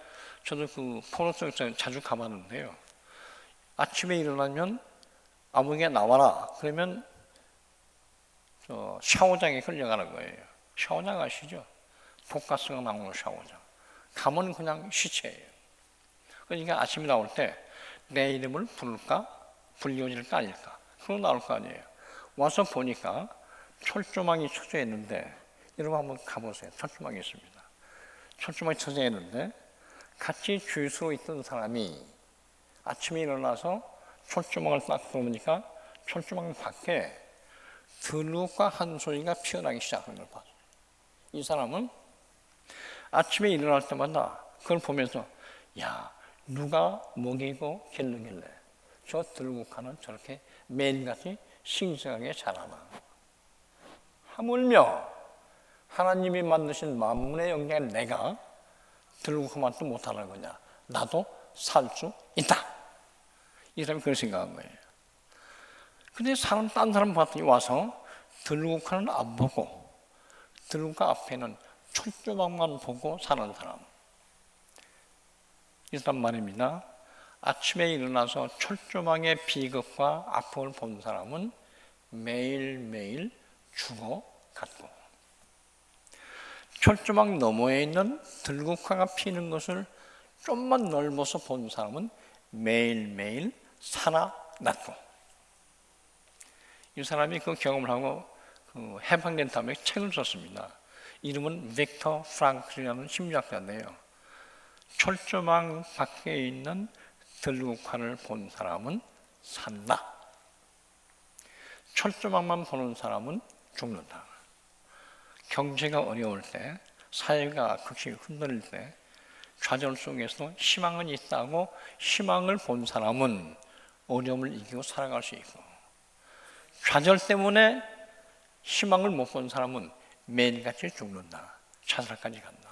저도 그 포로성에서 자주 가봤는데요, 아침에 일어나면 아버지가 나와라 그러면 샤워장에 끌려가는 거예요. 샤워장 아시죠? 독가스가 나오는 샤워장. 가면 그냥 시체예요. 그러니까 아침에 나올 때 내 이름을 부를까 불리워질까 아닐까, 그러고 나올 거 아니에요. 와서 보니까 철조망이 쳐져 있는데, 여러분 한번 가보세요. 철조망이 있습니다. 철조망이 쳐져 있는데 같이 주유소로 있던 사람이 아침에 일어나서 철조망을 딱 들어보니까 철조망 밖에 들룩과 한 소리가 피어나기 시작하는 걸 봤어요. 이 사람은 아침에 일어날 때마다 그걸 보면서, 야, 누가 먹이고 길르길래 저 들국화는 저렇게 매일같이 싱싱하게 자라나. 하물며 하나님이 만드신 만물의 영장을 내가 들국화만도 못하는 거냐, 나도 살 수 있다. 이 사람이 그렇게 생각한 거예요. 근데 딴 사람 봤더니 와서 들국화는 안 보고 들국화 앞에는 철조망만 보고 사는 사람, 이 사람 말입니다. 아침에 일어나서 철조망의 비극과 아픔을 본 사람은 매일매일 죽어갔고, 철조망 너머에 있는 들국화가 피는 것을 좀만 넓어서 본 사람은 매일매일 살아났고, 이 사람이 그 경험을 하고 해방된 다음에 책을 썼습니다. 이름은 빅터 프랑클이라는 심리학자인데요, 철조망 밖에 있는 들국화를 본 사람은 산다, 철조망만 보는 사람은 죽는다. 경제가 어려울 때, 사회가 극히 흔들릴 때 좌절 속에서 희망은 있다고 희망을 본 사람은 어려움을 이기고 살아갈 수 있고, 좌절 때문에 희망을 못 본 사람은 매일같이 죽는다, 자살까지 간다.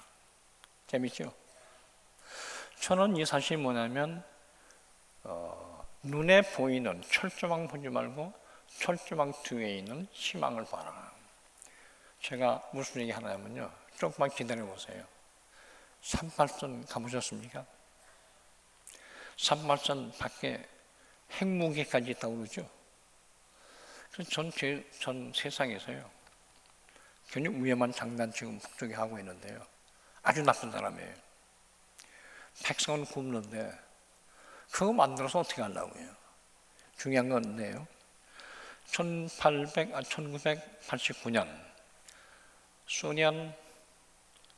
재밌죠? 저는 이 사실이 뭐냐면 눈에 보이는 철조망 보지 말고 철조망 뒤에 있는 희망을 봐라. 제가 무슨 얘기 하냐면요, 조금만 기다려 보세요. 산발선 가보셨습니까? 산발선 밖에 핵무기까지 있다고 그러죠. 그래서 전 세상에서요, 굉장히 위험한 장난 지금 북쪽에 하고 있는데요, 아주 나쁜 사람이에요. 백성은 굶는데 그거 만들어서 어떻게 하려고요? 중요한 건데요. 1989년 소련,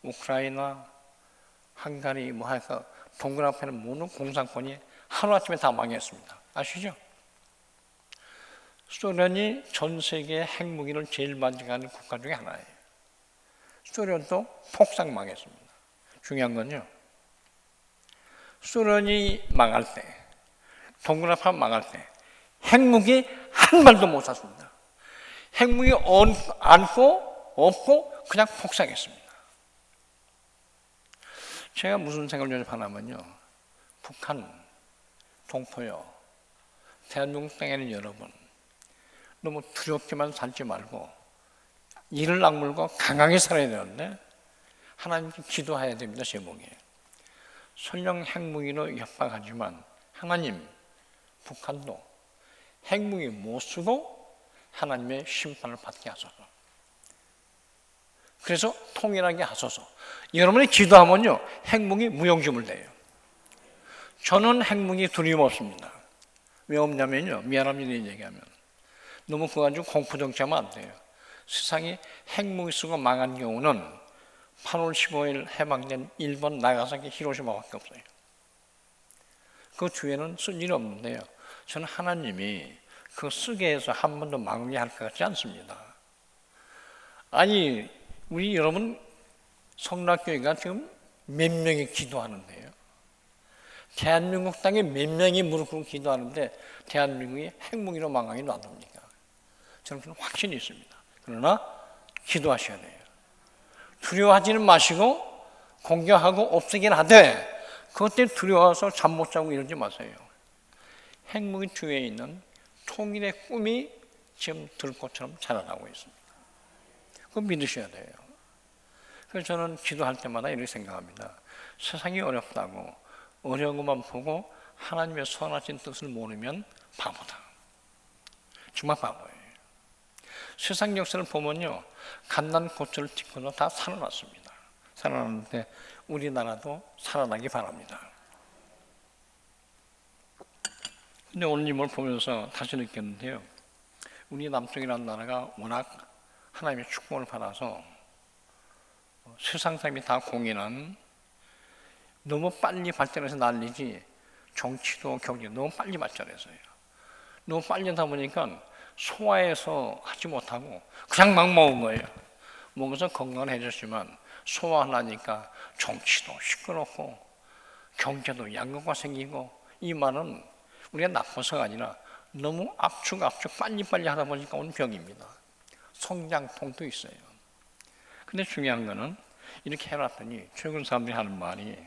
우크라이나, 헝가리 뭐 하여간 동그라미는 모든 공산권이 하루아침에 다 망했습니다. 아시죠? 소련이 전 세계 핵무기를 제일 만들어가는 국가 중에 하나예요. 소련도 폭삭 망했습니다. 중요한 건요, 소련이 망할 때, 동그라미가 망할 때 핵무기 한 발도 못 쐈습니다. 핵무기 안고 없고 그냥 폭삭했습니다. 제가 무슨 생각을 연습하냐면요, 북한, 동포요, 대한민국 땅에 있는 여러분, 너무 두렵게만 살지 말고 이를 악물고 강하게 살아야 되는데 하나님께 기도해야 됩니다. 제목에 설령 핵무기로 협박하지만 하나님, 북한도 핵무기 못 쓰고 하나님의 심판을 받게 하소서. 그래서 통일하게 하소서. 여러분이 기도하면요, 핵무기 무용지물 돼요. 저는 핵무기 두려움 없습니다. 왜 없냐면요, 미안합니다 이 얘기하면 너무 그거 가지고 공포정치하면 안 돼요. 세상이 핵무기 쓰고 망한 경우는 8월 15일 해방된 일본 나가사키 히로시마밖에 없어요. 그 뒤에는 쓸 일이 없는데요, 저는 하나님이 그 쓰게 해서 한 번도 망하게 할 것 같지 않습니다. 아니, 우리 여러분 성락교회가 지금 몇 명이 기도하는데요, 대한민국 땅에 몇 명이 무릎 꿇고 기도하는데 대한민국이 핵무기로 망하게 놔둡니까? 저는 그런 확신이 있습니다. 그러나 기도하셔야 돼요. 두려워하지는 마시고 공격하고 없애긴 하되 그것 때문에 두려워서 잠 못 자고 이러지 마세요. 핵무기 뒤에 있는 통일의 꿈이 지금 들꽃처럼 자라나고 있습니다. 그거 믿으셔야 돼요. 그래서 저는 기도할 때마다 이렇게 생각합니다. 세상이 어렵다고 어려운 것만 보고 하나님의 선하신 뜻을 모르면 바보다. 정말 바보예요. 세상 역사를 보면요, 갓난 고추를 딛고도 다 살아났습니다. 살아났는데 우리나라도 살아나기 바랍니다. 근데 오늘 이걸 보면서 다시 느꼈는데요, 우리 남쪽이라는 나라가 워낙 하나님의 축복을 받아서 세상 사람이 다 공인한, 너무 빨리 발전해서 난리지 정치도 경제도 너무 빨리 발전해서요. 너무 빨리 하다 보니까 소화해서 하지 못하고 그냥 막 먹은 거예요. 먹어서 건강해졌지만 소화하려니까 정치도 시끄럽고 경제도 양극화 생기고, 이 말은 우리가 나빠서가 아니라 너무 압축 빨리빨리 하다 보니까 온 병입니다. 성장통도 있어요. 근데 중요한 거는 이렇게 해놨더니 최근 사람들이 하는 말이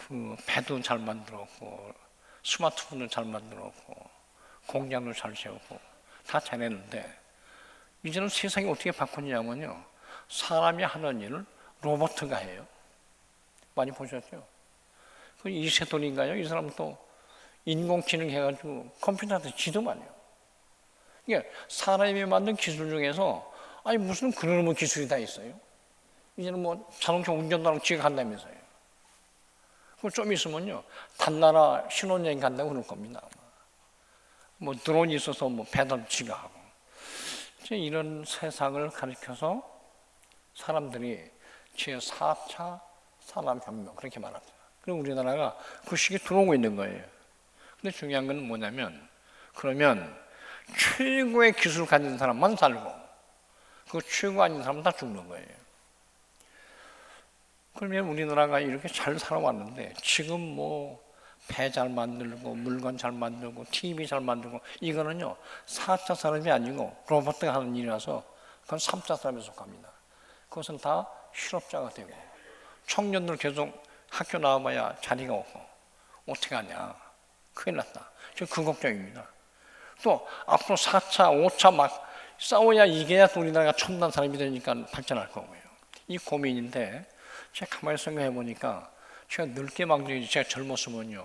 그 배도 잘 만들었고 스마트폰도 잘 만들었고 공장도 잘 세우고 다 잘했는데 이제는 세상이 어떻게 바꾸냐면요, 사람이 하는 일을 로봇가 해요. 많이 보셨죠? 그 이세돌인가요? 이 사람도 인공지능 해가지고 컴퓨터한테 지도만요. 그러니까 사람이 만든 기술 중에서 아니 무슨 그런 기술이 다 있어요. 이제는 뭐 자동차 운전도 하고 지가 간다면서요. 그 좀 있으면요, 단나라 신혼여행 간다고 그럴 겁니다. 뭐 드론이 있어서 뭐 배달 지가 하고. 이런 세상을 가리켜서 사람들이 제4차 산업혁명 그렇게 말합니다. 그리고 우리나라가 그 시기에 들어오고 있는 거예요. 근데 중요한 건 뭐냐면, 그러면 최고의 기술을 가진 사람만 살고 그 최고 아닌 사람은 다 죽는 거예요. 그러면 우리나라가 이렇게 잘 살아왔는데 지금 뭐 배 잘 만들고 물건 잘 만들고 TV 잘 만들고 이거는요 4차 산업이 아니고 로봇가 하는 일이라서 그건 3차 산업에 속합니다. 그것은 다 실업자가 되고 청년들 계속 학교 나와봐야 자리가 없고 어떻게 하냐, 큰일 났다. 저 그 걱정입니다. 또 앞으로 4차 5차 막 싸워야 이겨야 우리나라가 첨단 산업이 되니까 발전할 거고요. 이 고민인데 제가 가만히 생각해 보니까 제가 늙게 망정이지, 제가 젊었으면요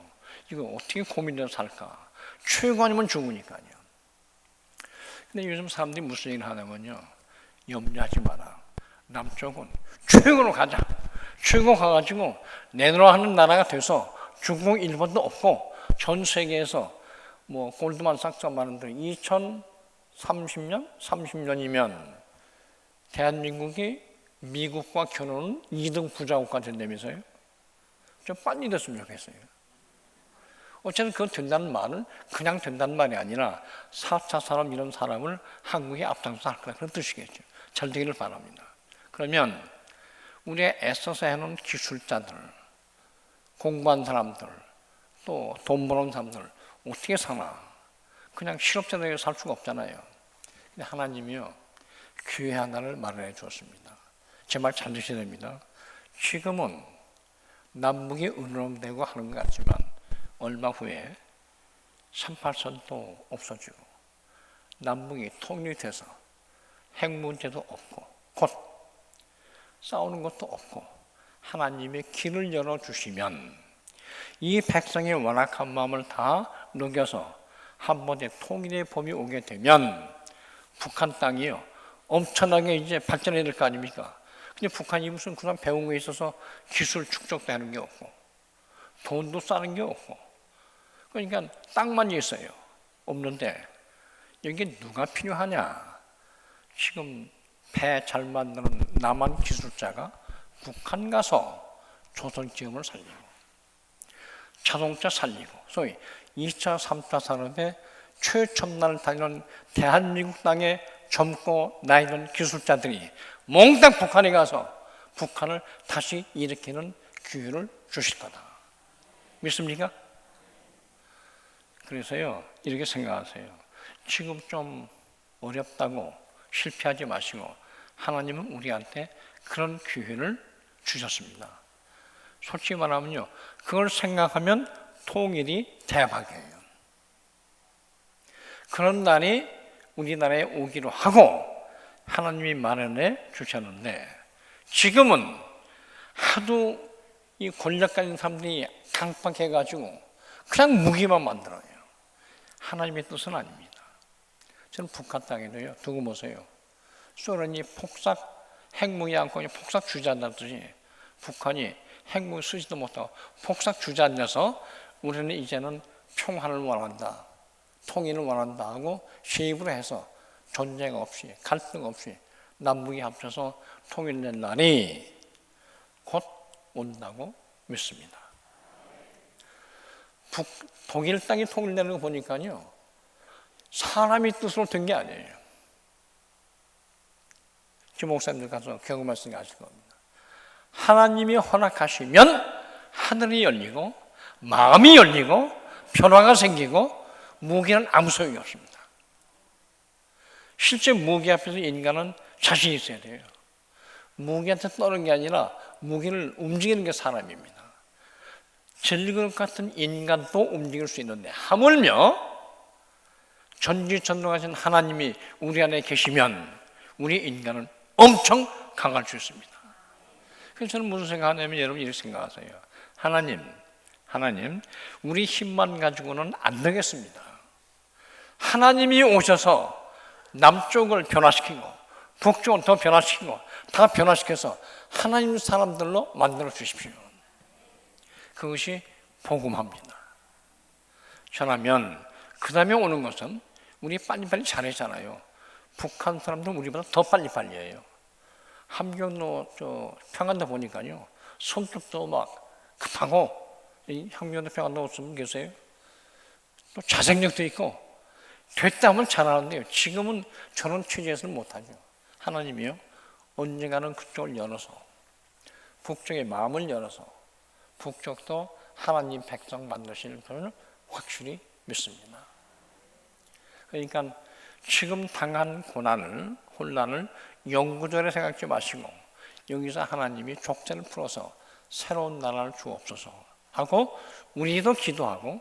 이거 어떻게 고민해서 살까. 최고 아니면 죽으니까요. 근데 요즘 사람들이 무슨 얘기를 하냐면요, 염려하지 마라. 남쪽은 최고로 가자. 최고 가가지고 내노라 하는 나라가 돼서 중국, 일본도 없고 전 세계에서 뭐 골드만삭스가 말하는데 2030년, 30년이면 대한민국이 미국과 겨누는 2등 부자국가 된다면서요? 좀 빨리 됐으면 좋겠어요. 어쨌든 그건 된다는 말은 그냥 된다는 말이 아니라 4차 산업 이런 사람을 한국에 앞장서 할 거다 그런 뜻이겠죠. 잘 되기를 바랍니다. 그러면 우리가 애써서 해놓은 기술자들, 공부한 사람들, 또 돈 버는 사람들 어떻게 사나? 그냥 실업자들에게 살 수가 없잖아요. 근데 하나님이요 기회 하나를 마련해 주었습니다. 제 말 잘 들으셔야 됩니다. 지금은 남북이 으르렁대고 하는 것 같지만 얼마 후에 38선도 없어지고 남북이 통일돼서 핵 문제도 없고 곧 싸우는 것도 없고 하나님의 길을 열어주시면 이 백성의 완악한 마음을 다 녹여서 한 번에 통일의 봄이 오게 되면 북한 땅이요 엄청나게 이제 발전해야 될 거 아닙니까? 근데 북한이 무슨 그런 배운 게 있어서 기술 축적되는 게 없고 돈도 싸는 게 없고 그러니까 땅만 있어요. 없는데 여기 누가 필요하냐? 지금 배 잘 만드는 남한 기술자가 북한 가서 조선지음을 살리고 자동차 살리고 소위 2차, 3차 산업의 최첨단을 다니는 대한민국 땅의 젊고 나이 든 기술자들이 몽땅 북한에 가서 북한을 다시 일으키는 기회를 주실 거다. 믿습니까? 그래서요 이렇게 생각하세요. 지금 좀 어렵다고 실패하지 마시고 하나님은 우리한테 그런 기회를 주셨습니다. 솔직히 말하면요 그걸 생각하면 통일이 대박이에요. 그런 날이 우리나라에 오기로 하고 하나님이 마련해 주셨는데 지금은 하도 이 권력 가진 사람들이 강박해가지고 그냥 무기만 만들어요. 하나님의 뜻은 아닙니다. 저는 북한 땅에도요 두고 보세요. 소련이 폭삭 핵무기 안고 폭삭 주저앉았듯이 북한이 핵무기 쓰지도 못하고 폭삭 주저앉아서 우리는 이제는 평화를 원한다, 통일을 원한다 하고 시입을 해서 전쟁 없이 갈등 없이 남북이 합쳐서 통일된 날이 곧 온다고 믿습니다. 독일 땅이 통일되는 거 보니까요 사람이 뜻으로 된 게 아니에요. 지금 목사님들 가서 경험하시니까 아실 겁니다. 하나님이 허락하시면 하늘이 열리고 마음이 열리고 변화가 생기고 무기는 아무 소용이 없습니다. 실제 무기 앞에서 인간은 자신이 있어야 돼요. 무기한테 떠는 게 아니라 무기를 움직이는 게 사람입니다. 질그릇 같은 인간도 움직일 수 있는데 하물며 전지전능하신 하나님이 우리 안에 계시면 우리 인간은 엄청 강할 수 있습니다. 그래서 저는 무슨 생각하냐면 여러분 이렇게 생각하세요. 하나님 우리 힘만 가지고는 안 되겠습니다. 하나님이 오셔서 남쪽을 변화시키고 북쪽을 더 변화시키고 다 변화시켜서 하나님 사람들로 만들어 주십시오. 그것이 복음합니다. 전하면 그 다음에 오는 것은 우리 빨리빨리 잘했잖아요. 북한 사람들 우리보다 더 빨리빨리 해요. 함경도 평안도 보니까요 성격도 막 급하고 함경도 평안도 없으면 계세요. 또 자생력도 있고 됐다 하면 잘하는데요 지금은 저런 취지에서는 못하죠. 하나님이요 언젠가는 그쪽을 열어서 북쪽의 마음을 열어서 북쪽도 하나님 백성 만드실 것을 확실히 믿습니다. 그러니까 지금 당한 고난을 혼란을 영구적으로 생각지 마시고 여기서 하나님이 족쇄를 풀어서 새로운 나라를 주옵소서 하고 우리도 기도하고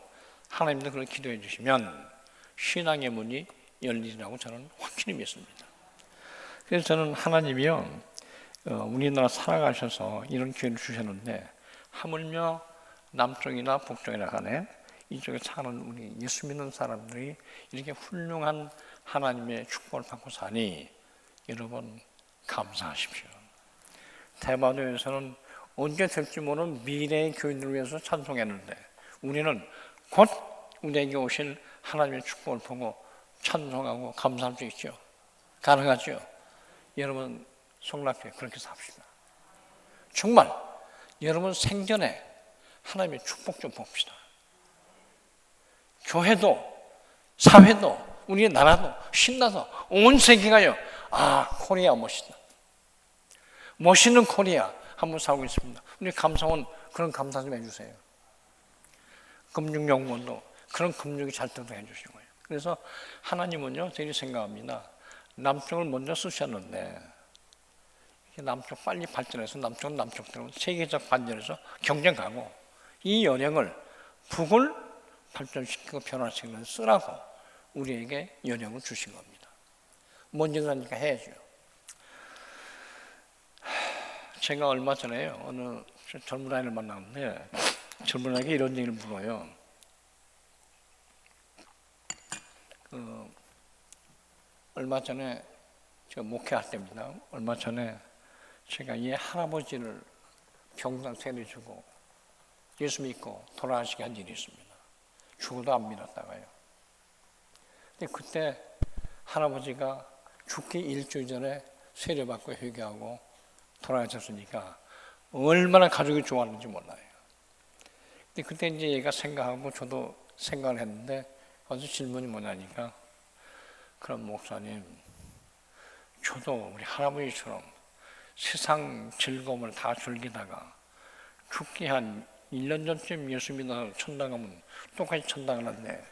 하나님도 그걸 기도해 주시면 신앙의 문이 열리리라고 저는 확실히 믿습니다. 그래서 저는 하나님이요 우리나라 살아가셔서 이런 기회를 주셨는데 하물며 남쪽이나 북쪽이나 간에 이쪽에 사는 우리 예수 믿는 사람들이 이렇게 훌륭한 하나님의 축복을 받고 사니 여러분 감사하십시오. 대마도에서는 언제 될지 모르는 미래의 교인들을 위해서 찬송했는데 우리는 곧 우리에게 오실 하나님의 축복을 보고 찬송하고 감사할 수 있죠. 가능하죠. 여러분 성락교회 그렇게 삽시다. 정말 여러분 생전에 하나님의 축복 좀 봅시다. 교회도 사회도 우리 나라도 신나서 온 세계가요, 아 코리아 멋있다, 멋있는 코리아 한번 살고 있습니다. 우리 감사원 그런 감사 좀 해주세요. 금융연구원도 그런 금융이 잘 되도록 해주시고요. 그래서 하나님은요, 저희 생각합니다. 남쪽을 먼저 쓰셨는데 남쪽 빨리 발전해서 남쪽은 남쪽대로 세계적 발전해서 경쟁하고 이 여력을 북을 발전시키고 변화시키는 쓰라고 우리에게 여력을 주신 겁니다. 먼저 하니까 해야죠. 제가 얼마 전에요, 어느 젊은 아이를 만났는데 젊은 아이에게 이런 얘기를 물어요. 얼마 전에 제가 목회할 때입니다. 얼마 전에 제가 이 할아버지를 병상 세례주고 예수 믿고 돌아가시게 한 일이 있습니다. 죽어도 안 믿었다가요. 근데 그때 할아버지가 죽기 일주일 전에 세례받고 회개하고 돌아가셨으니까 얼마나 가족이 좋아하는지 몰라요. 근데 그때 이제 얘가 생각하고 저도 생각을 했는데 어서 질문이 뭐냐니까, 그럼 목사님, 저도 우리 할아버지처럼 세상 즐거움을 다 즐기다가 죽기 한 1년 전쯤 예수 믿어서 천당 가면 똑같이 천당을 하는데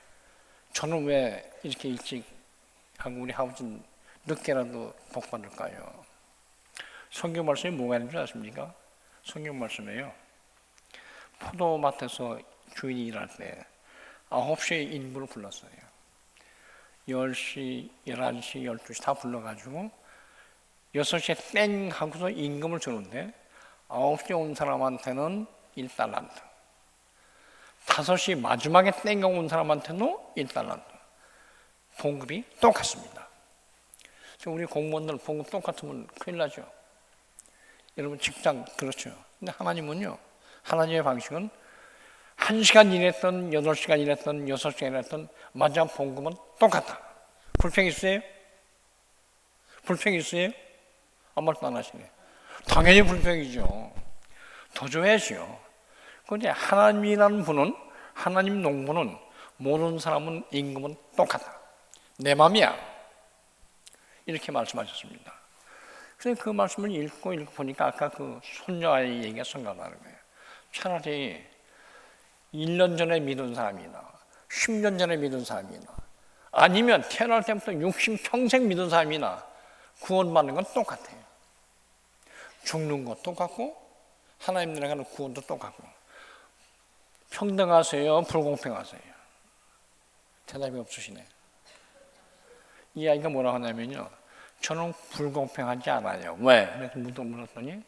저는 왜 이렇게 일찍 하고 우리 아버지는 늦게라도 복 받을까요? 성경 말씀이 뭐가 있는 줄 아십니까? 성경 말씀이에요. 포도밭에서 주인이 일할 때 9시에 인부를 불렀어요. 10시, 11시, 12시 다 불러가지고 6시에 땡 하고서 임금을 주는데 9시에 온 사람한테는 1달란트, 5시 마지막에 땡 하고 온 사람한테는 1달란트. 봉급이 똑같습니다. 우리 공무원들 봉급 똑같으면 큰일 나죠. 여러분 직장 그렇죠. 근데 하나님은요, 하나님의 방식은 1시간 일했던 8시간 일했던 6시간 일했던 마지막 봉급은 똑같다. 불평 있어요? 불평 있어요? 아무 말도 안 하시네. 당연히 불평이죠. 더 줘야죠. 그런데 하나님이라는 분은, 하나님 농부는 모르는 사람은 임금은 똑같다. 내 맘이야. 이렇게 말씀하셨습니다. 그래서 그 말씀을 읽고 보니까 아까 그 손녀아이 얘기가 생각나는 거예요. 차라리 1년 전에 믿은 사람이나 10년 전에 믿은 사람이나 아니면 태어날 때부터 60평생 믿은 사람이나 구원받는 건 똑같아요. 죽는 것 똑같고 하나님 나라에 가는 구원도 똑같고. 평등하세요? 불공평하세요? 대답이 없으시네. 이 아이가 뭐라고 하냐면요, 저는 불공평하지 않아요. 왜? 그래서 물었더니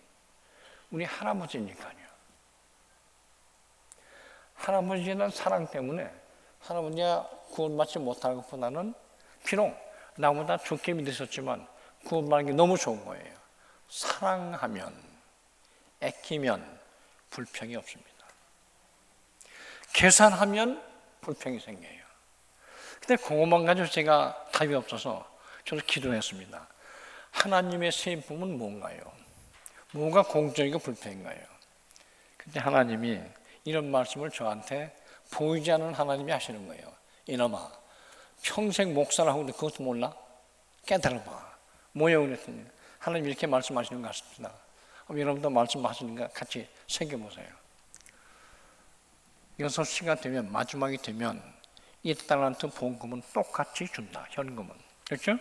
우리 할아버지니까요. 할아버지에 대한 사랑 때문에 할아버지가 구원받지 못하는 것보다는 비록 나보다 좋게 믿으셨지만 구원받는 게 너무 좋은 거예요. 사랑하면, 아끼면 불평이 없습니다. 계산하면 불평이 생겨요. 근데 그것만 가지고 제가 답이 없어서 저도 기도했습니다. 하나님의 세품은 뭔가요? 뭐가 공정이고 불평인가요? 근데 하나님이 이런 말씀을 저한테 보이지 않는 하나님이 하시는 거예요. 이놈아, 평생 목사를 하고 있는데 그것도 몰라? 깨달아봐. 뭐예요? 그랬더니 하나님 이렇게 말씀하시는 것 같습니다. 여러분도 말씀하시는 거 같이 새겨보세요. 6시가 되면, 마지막이 되면 1달란트 봉급은 똑같이 준다. 현금은. 그렇죠?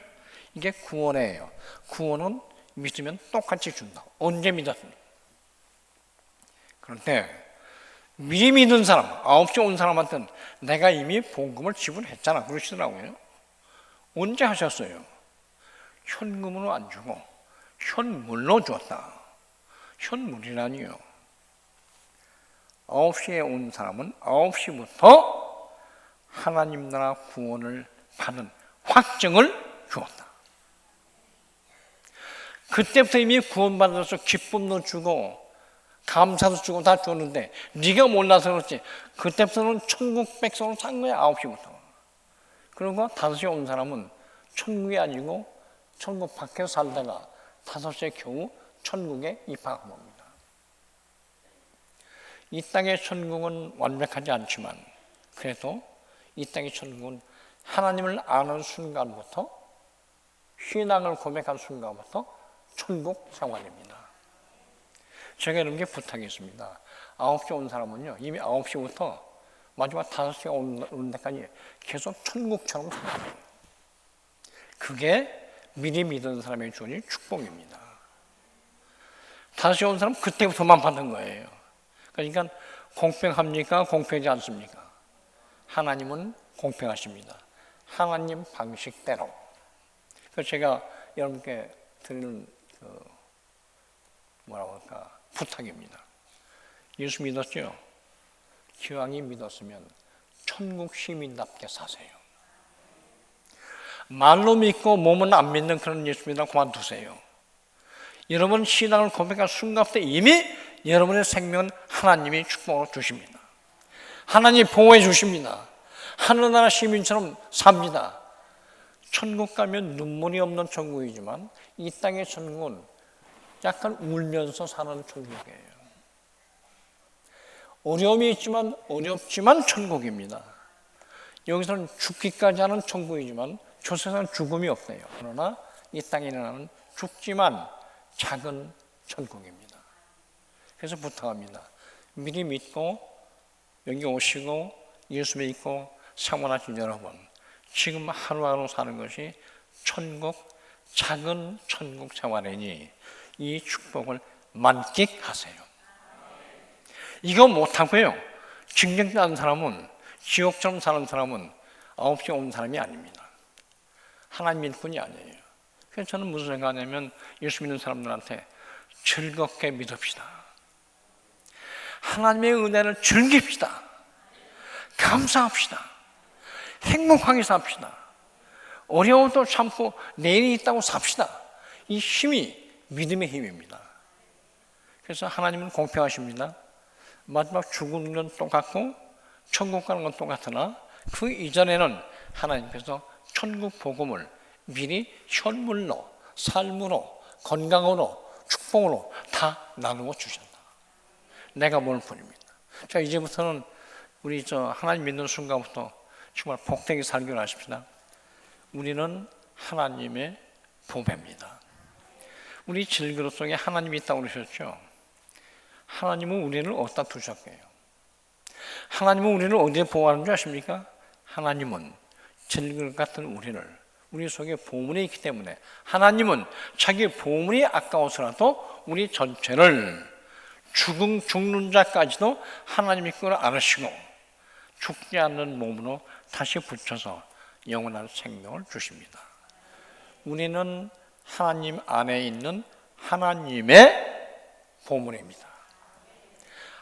이게 구원이에요. 구원은 믿으면 똑같이 준다. 언제 믿었습니까? 그런데 미리 믿은 사람, 9시에 온 사람한테는 내가 이미 봉급을 지불했잖아. 그러시더라고요. 언제 하셨어요? 현금으로 안 주고 현물로 줬다. 현물이라니요. 9시에 온 사람은 9시부터 하나님 나라 구원을 받은 확증을 주었다. 그때부터 이미 구원받아서 기쁨도 주고 감사도 주고 다 줬는데 네가 몰라서 그렇지 그때부터는 천국 백성으로 산 거야. 9시부터. 그리고 5시에 온 사람은 천국이 아니고 천국 밖에서 살다가 5시에 겨우 천국에 입학한 겁니다. 이 땅의 천국은 완벽하지 않지만 그래도 이 땅의 천국은 하나님을 아는 순간부터 신앙을 고백한 순간부터 천국 생활입니다. 제가 이렇게 부탁이 있습니다. 9시에 온 사람은요 이미 9시부터 마지막 5시에 오는 데까지 계속 천국처럼 살아요. 그게 미리 믿은 사람의 주어진 축복입니다. 5시에 온 사람은 그때부터만 받는 거예요. 그러니까 공평합니까? 공평하지 않습니까? 하나님은 공평하십니다. 하나님 방식대로. 그래서 제가 여러분께 드리는 뭐라고 할까 부탁입니다. 예수 믿었죠? 기왕이 믿었으면 천국 시민답게 사세요. 말로 믿고 몸은 안 믿는 그런 예수 믿으면 그만두세요. 여러분 신앙을 고백한 순간부터 이미 여러분의 생명은 하나님이 축복으로 주십니다. 하나님이 보호해 주십니다. 하늘나라 시민처럼 삽니다. 천국 가면 눈물이 없는 천국이지만 이 땅의 천국은 약간 울면서 사는 천국이에요. 어려움이 있지만 어렵지만 천국입니다. 여기서는 죽기까지 하는 천국이지만 저 세상은 죽음이 없대요. 그러나 이 땅에 일어나는 죽지만 작은 천국입니다. 그래서 부탁합니다. 미리 믿고 여기 오시고 예수 믿고 생활하신 여러분, 지금 하루하루 사는 것이 천국, 작은 천국 생활이니 이 축복을 만끽하세요. 이거 못하고요 증정지 않은 사람은, 지옥처럼 사는 사람은 9시에 온 사람이 아닙니다. 하나님 일뿐이 아니에요. 그래서 저는 무슨 생각하냐면 예수 믿는 사람들한테 즐겁게 믿읍시다. 하나님의 은혜를 즐깁시다. 감사합시다. 행복하게 삽시다. 어려워도 참고 내일이 있다고 삽시다. 이 힘이 믿음의 힘입니다. 그래서 하나님은 공평하십니다. 마지막 죽는 건 똑같고 천국 가는 건 똑같으나 그 이전에는 하나님께서 천국 복음을 미리 현물로, 삶으로, 건강으로, 축복으로 다 나누어 주셨다. 내가 뭘 뿐입니다. 자, 이제부터는 우리 하나님 믿는 순간부터 정말 복되게 살기를 하십시다. 우리는 하나님의 보배입니다. 우리 질그릇 속에 하나님이 있다고 그러셨죠. 하나님은 우리를 어디다 두셨게요? 하나님은 우리를 어디에 보호하는 줄 아십니까? 하나님은 질그릇 같은 우리를 우리 속에 보물이 있기 때문에 하나님은 자기 보물이 아까워서라도 우리 전체를 죽는 자까지도 하나님이 그걸 알으시고 죽지 않는 몸으로 다시 붙여서 영원한 생명을 주십니다. 우리는 하나님 안에 있는 하나님의 보물입니다.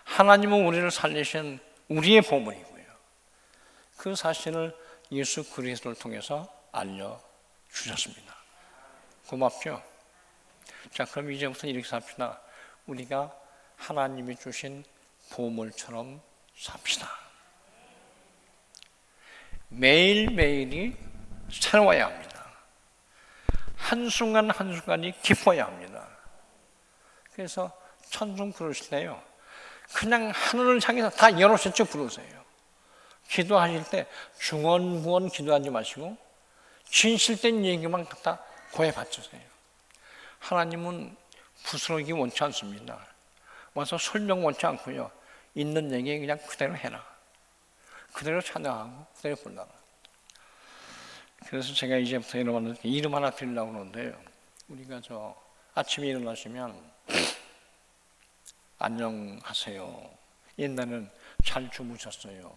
하나님은 우리를 살리신 우리의 보물이고요. 그 사실을 예수 그리스도를 통해서 알려주셨습니다. 고맙죠? 자, 그럼 이제부터 이렇게 삽시다. 우리가 하나님이 주신 보물처럼 삽시다. 매일매일이 새로워야 합니다. 한순간 한순간이 기뻐야 합니다. 그래서 찬송 부르실 때요 그냥 하늘을 향해서 다 열어젖혀 부르세요. 기도하실 때 중언부언 기도하지 마시고 진실된 얘기만 갖다 고해 바치세요. 하나님은 부스러기 원치 않습니다. 와서 설명 원치 않고요 있는 얘기 그냥 그대로 해라. 그대로 찬양하고 그대로 불러라. 그래서 제가 이제부터 여러분한테 이름 하나 드리려고 하는데요. 우리가 아침에 일어나시면 안녕하세요. 옛날에는 잘 주무셨어요.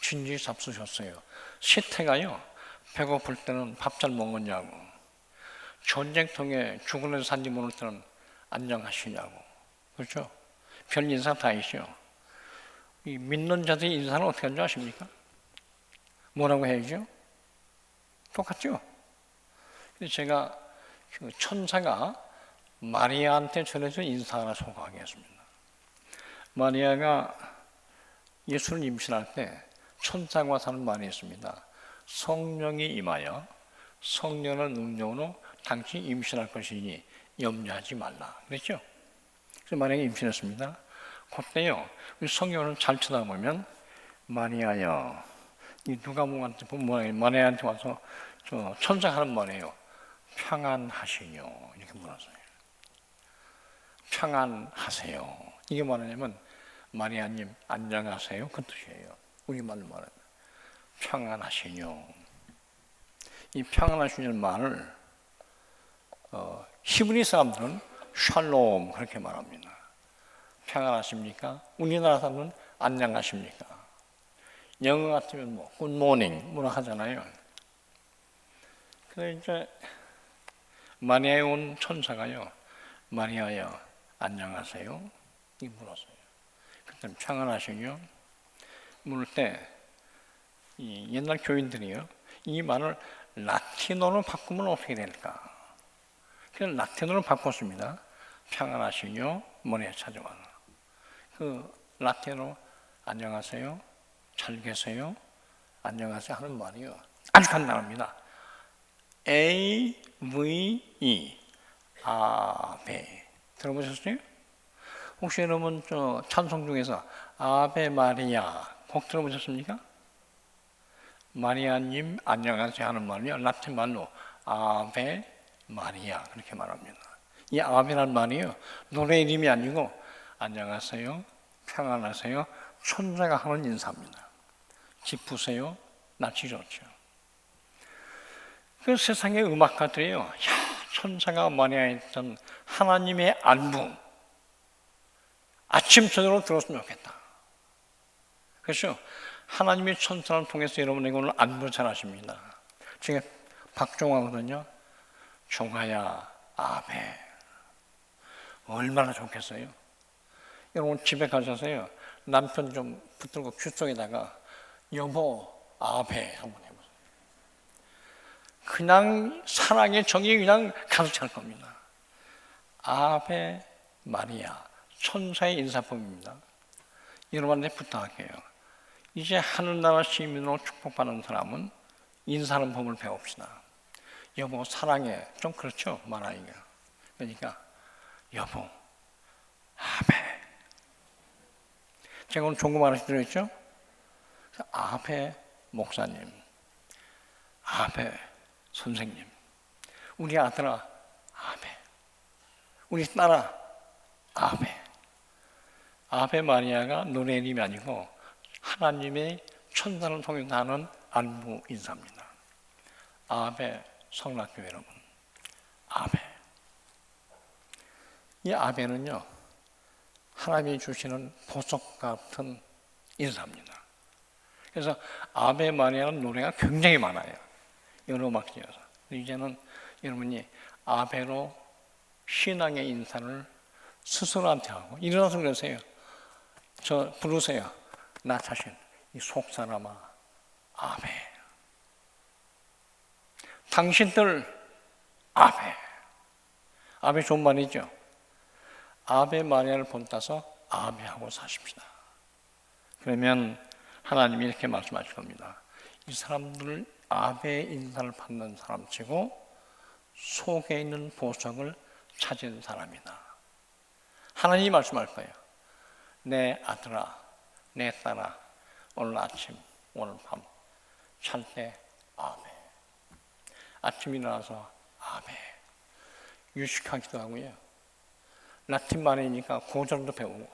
진지 잡수셨어요. 시태가요 배고플 때는 밥 잘 먹었냐고, 전쟁통에 죽은 애 산지 모를 때는 안녕하시냐고, 그렇죠? 별 인사 다 있죠. 이 믿는 자들의 인사는 어떻게 하는지 아십니까? 뭐라고 해야죠? 똑같죠? 제가 그 천사가 마리아한테 전해준 인사 하나 소개하겠습니다. 마리아가 예수를 임신할 때 천사가 하는 말이 있습니다. 성령이 임하여 성령을 능력으로 당신이 임신할 것이니 염려하지 말라. 그랬죠? 그래서 마리아가 임신했습니다. 그때요, 우리 성경을 잘 쳐다보면 마리아여, 이 누가복음한테 보면 마리아한테 와서 저 천사가 하는 말이에요. 평안하시뇨 이렇게 물었어요. 평안하세요. 이게 뭐냐면 마리아님 안녕하세요 그 뜻이에요. 우리말로 말하면 평안하시뇨. 이 평안하시뇨 말을 히브리 사람들은 샬롬 그렇게 말합니다. 평안하십니까? 우리나라 사람은 안녕하십니까? 영어 같으면 뭐 굿모닝 뭐라 하잖아요. 그래서 이제 마리아에 온 천사가요, 마리아여 안녕하세요 이 물었어요. 그때 평안하시뇨 물을 때 이 옛날 교인들이요, 이 말을 라틴어로 바꾸면 어떻게 될까? 그래서 라틴어로 바꿨습니다. 평안하시뇨 머리에 찾아와라. 그 라틴어로 안녕하세요, 잘 계세요, 안녕하세요 하는 말이요 아주 간단합니다. AVE 아베 들어보셨어요? 혹시 여러분 저 찬송 중에서 아베 마리아 곡 들어보셨습니까? 마리아님 안녕하세요 하는 말이요 라틴 말로 아베 마리아 그렇게 말합니다. 이 아베라는 말이요 노래 이름이 아니고 안녕하세요, 평안하세요, 천사가 하는 인사입니다. 기쁘세요, 낯이 좋죠. 그 세상의 음악가들이요, 야, 천사가 마리아에 있던 하나님의 안부 아침 저녁으로 들었으면 좋겠다. 그렇죠? 하나님의 천사를 통해서 여러분에게 오늘 안부 전하십니다. 지금 박종화거든요. 종아야 아베. 얼마나 좋겠어요. 여러분 집에 가셔서요, 남편 좀 붙들고 큐 속에다가 여보 아베 한번 해보세요. 그냥 사랑의 정이 그냥 가득 찰 겁니다. 아베 마리아 천사의 인사법입니다. 여러분한테 부탁할게요. 이제 하늘나라 시민으로 축복받는 사람은 인사하는 법을 배웁시다. 여보 사랑해 좀 그렇죠 말하기가. 그러니까 여보 아베. 제가 오늘 종교 말씀 드렸죠? 아베 목사님, 아베 선생님, 우리 아들아 아베, 우리 딸아 아베. 아베 마리아가 노래 이름이 아니고 하나님의 천사를 통해서 하는 안부 인사입니다. 아베 성락교회 여러분, 아베. 이 아베는요 하나님이 주시는 보석 같은 인사입니다. 그래서 아베 마리아는 노래가 굉장히 많아요. 여러 음악 중에서. 이제는 여러분이 아베로 신앙의 인사를 스스로한테 하고 일어나서 그러세요. 저 부르세요. 나 자신 이 속사람아 아베. 당신들 아베. 아베 좋은 말이죠. 아베 마리아를 본따서 아베하고 사십시다. 그러면 하나님이 이렇게 말씀하실 겁니다. 이 사람들을 아베 인사를 받는 사람치고 속에 있는 보석을 찾은 사람이다. 하나님이 말씀할 거예요. 내 아들아, 내 딸아, 오늘 아침, 오늘 밤 잘 때 아베. 아침 일어나서 아베. 유식하기도 하고요. 라틴 말이니까 고전도 배우고,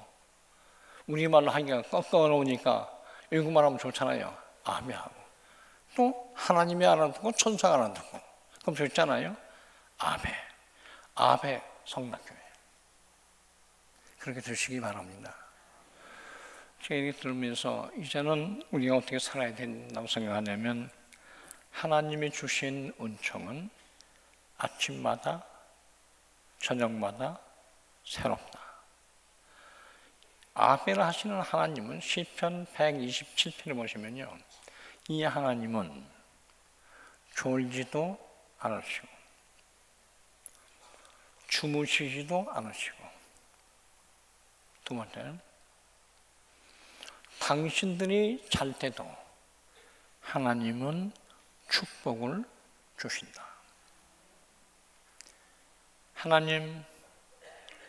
우리말로 하기가 꺾어놓으니까 외국말 하면 좋잖아요. 아베하고. 또 하나님이 알아듣고 천사가 알아듣고. 그럼 좋잖아요. 아베. 아베 성락교회. 그렇게 되시기 바랍니다. 제가 이렇게 들으면서 이제는 우리가 어떻게 살아야 된다고 생각하냐면, 하나님이 주신 은총은 아침마다 저녁마다 새롭다. 아베를 하시는 하나님은 시편 127편을 보시면요, 이 하나님은 졸지도 않으시고 주무시지도 않으시고, 두 번째는 당신들이 잘 때도 하나님은 축복을 주신다. 하나님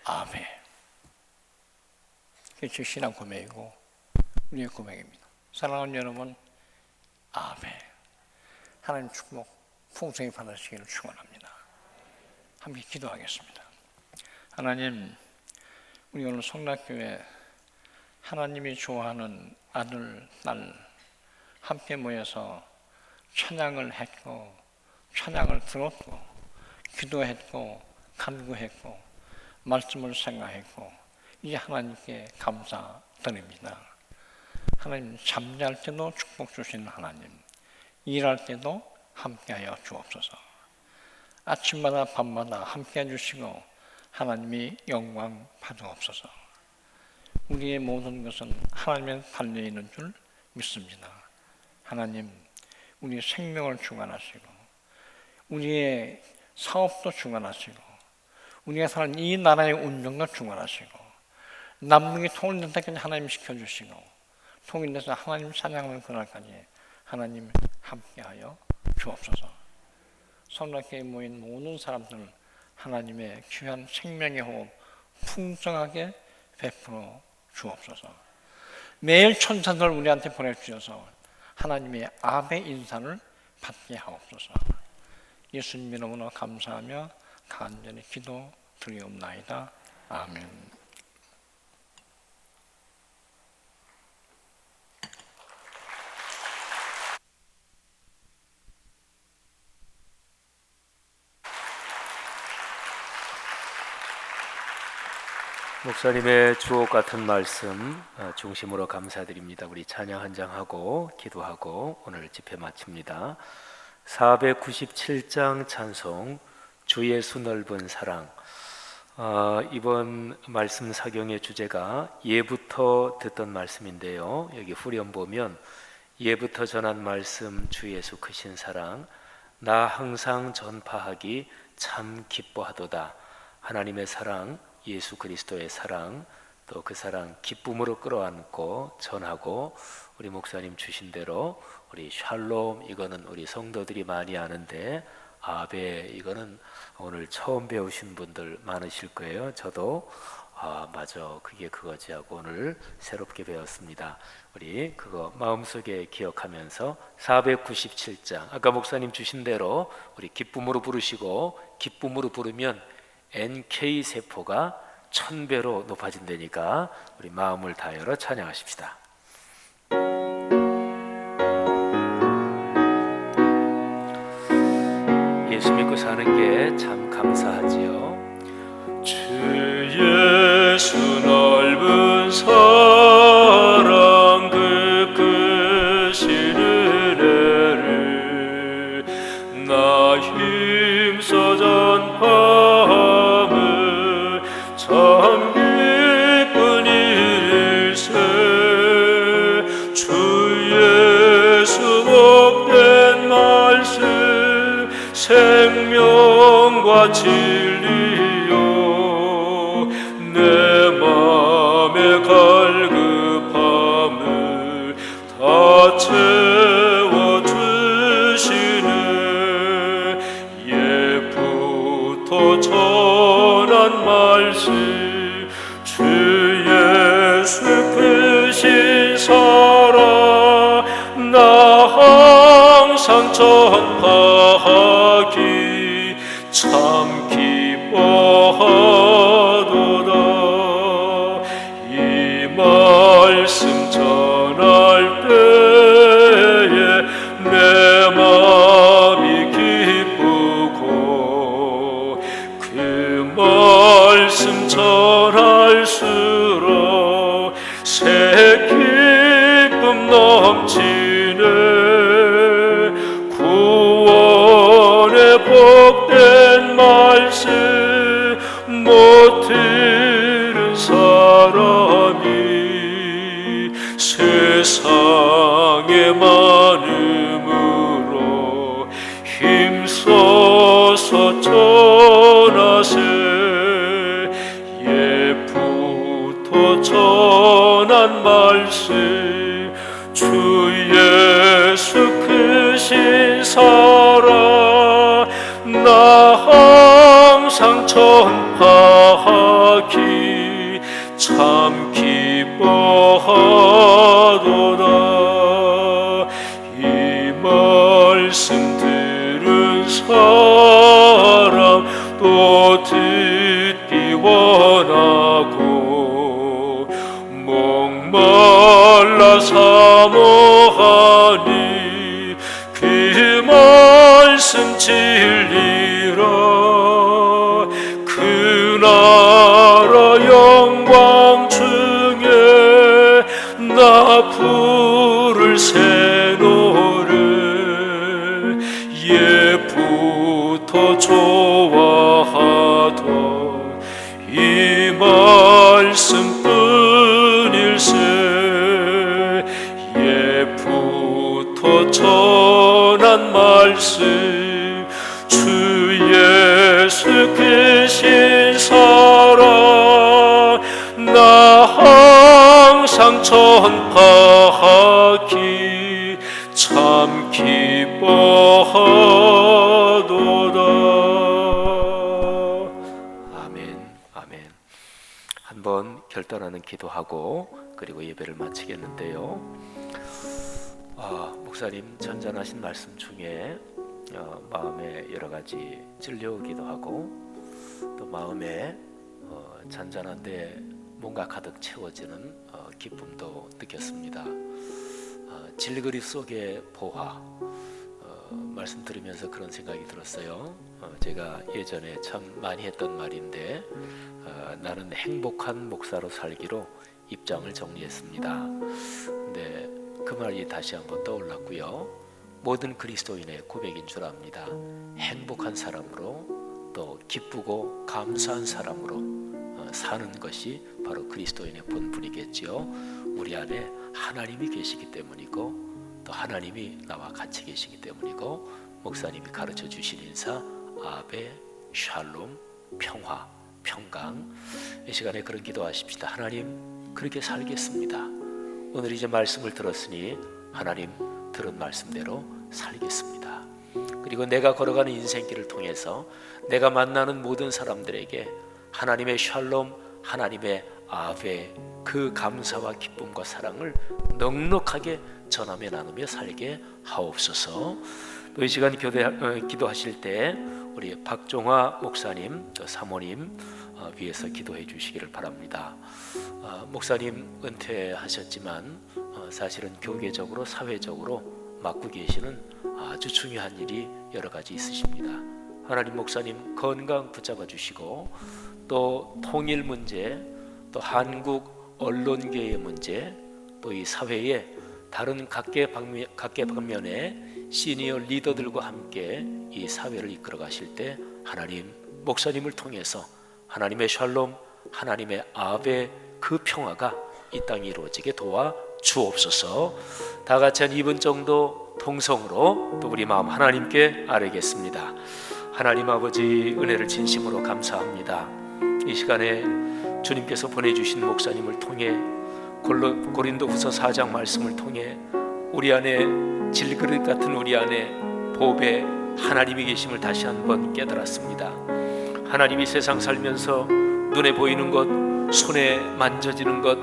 아베. 그게 제 신앙 고백이고 우리의 고백입니다. 사랑하는 여러분, 아베. 하나님 축복 풍성히 받으시기를 축원합니다. 함께 기도하겠습니다. 하나님, 우리 오늘 성락교회 하나님이 좋아하는 아들, 딸 함께 모여서 찬양을 했고, 찬양을 들었고, 기도했고, 간구했고, 말씀을 생각했고, 이제 하나님께 감사드립니다. 하나님, 잠잘 때도 축복 주시는 하나님, 일할 때도 함께하여 주옵소서. 아침마다 밤마다 함께해 주시고 하나님이 영광 받으옵소서. 우리의 모든 것은 하나님에 달려있는 줄 믿습니다. 하나님, 우리의 생명을 주관하시고 우리의 사업도 주관하시고 우리가 사는 이 나라의 운명도 주관하시고 남북이 통일될 때까지 하나님 시켜주시고 통일돼서 하나님 찬양하는 그날까지 하나님 함께하여 주옵소서. 성락교회에 모인 모든 사람들 하나님의 귀한 생명의 호흡 풍성하게 베풀어 주옵소서. 매일 천사들 우리한테 보내주셔서 하나님의 아베 인사를 받게 하옵소서. 예수님 이름으로 감사하며 간절히 기도 드리옵나이다. 아멘. 목사님의 주옥 같은 말씀 중심으로 감사드립니다. 우리 찬양 한 장 하고 기도하고 오늘 집회 마칩니다. 497장 찬송 주 예수 넓은 사랑. 이번 말씀 사경의 주제가 예부터 듣던 말씀인데요. 여기 후렴 보면 예부터 전한 말씀 주 예수 크신 사랑 나 항상 전파하기 참 기뻐하도다. 하나님의 사랑, 예수 그리스도의 사랑, 또 그 사랑 기쁨으로 끌어안고 전하고 우리 목사님 주신 대로 우리 샬롬 이거는 우리 성도들이 많이 아는데 아베 이거는 오늘 처음 배우신 분들 많으실 거예요. 저도 맞아 그게 그거지 하고 오늘 새롭게 배웠습니다. 우리 그거 마음속에 기억하면서 497장 아까 목사님 주신 대로 우리 기쁨으로 부르시고 기쁨으로 부르면 NK 세포가 1000배로 높아진다니까 우리 마음을 다하여 찬양하십시다. 예수 믿고 사는 게 참 감사하지요. 주 예수 넓은 사랑 그 크신 은혜를 나 힘써 전함을 참 기쁜 일세. 주 예수 복된 말씀 생명과 진리요 내 맘의 갈급함을 다 채워주시네. 예부터 전한 말씀 주 예수 크신 사랑 나 항상 전파하기 참 기뻐하도다. 이 말씀 전할 때에 내 마음이 기쁘고 그 말씀 전할수록 새 기쁨 넘치네. 구원의 복된 말씀 못 들은 사람이 세상에 많음으로 힘써서 전하세. 예부터 전한 말씀 주 예수 크신 사랑 나 항상 전파하기 참 기뻐하도다. 이 말씀 들은 사람 또 듣기 원하고 목말라 사모하니 그 말씀 진리라. 그 나라 영광 중에 나 부를 새 노래 예부터 좋아하던 이 말씀뿐일세. 예부터 전한 말씀 주 예수 크신 사랑 나 항상 전파하기 참 기뻐하도다. 아멘, 아멘. 한번 결단하는 기도하고 그리고 예배를 마치겠는데요. 목사님 전전하신 말씀 중에 마음에 여러 가지 찔려오기도 하고 또 마음에 잔잔한데 뭔가 가득 채워지는 기쁨도 느꼈습니다. 질그리 속의 보화 말씀 들으면서 그런 생각이 들었어요. 제가 예전에 참 많이 했던 말인데 나는 행복한 목사로 살기로 입장을 정리했습니다. 근데 그 말이 다시 한번 떠올랐고요. 모든 그리스도인의 고백인 줄 압니다. 행복한 사람으로 또 기쁘고 감사한 사람으로 사는 것이 바로 그리스도인의 본분이겠지요. 우리 안에 하나님이 계시기 때문이고 또 하나님이 나와 같이 계시기 때문이고 목사님이 가르쳐 주신 인사 아베, 샬롬, 평화, 평강. 이 시간에 그런 기도하십시다. 하나님 그렇게 살겠습니다. 오늘 이제 말씀을 들었으니 하나님 들은 말씀대로 살겠습니다. 그리고 내가 걸어가는 인생길을 통해서 내가 만나는 모든 사람들에게 하나님의 샬롬, 하나님의 아베 그 감사와 기쁨과 사랑을 넉넉하게 전하며 나누며 살게 하옵소서. 또 이 시간 기도하실 때 우리 박종화 목사님, 사모님 위해서 기도해 주시기를 바랍니다. 목사님 은퇴하셨지만 사실은 교계적으로 사회적으로 맡고 계시는 아주 중요한 일이 여러 가지 있으십니다. 하나님 목사님 건강 붙잡아 주시고 또 통일 문제, 또 한국 언론계의 문제, 또 이 사회의 다른 각계 방면의 시니어 리더들과 함께 이 사회를 이끌어 가실 때 하나님 목사님을 통해서 하나님의 샬롬, 하나님의 아베 그 평화가 이 땅에 이루어지게 도와 주옵소서. 다 같이 한 2분 정도 통성으로 또 우리 마음 하나님께 아뢰겠습니다. 하나님 아버지 은혜를 진심으로 감사합니다. 이 시간에 주님께서 보내주신 목사님을 통해 고린도후서 4장 말씀을 통해 우리 안에 질그릇 같은 우리 안에 보배 하나님이 계심을 다시 한번 깨달았습니다. 하나님이 세상 살면서 눈에 보이는 것, 손에 만져지는 것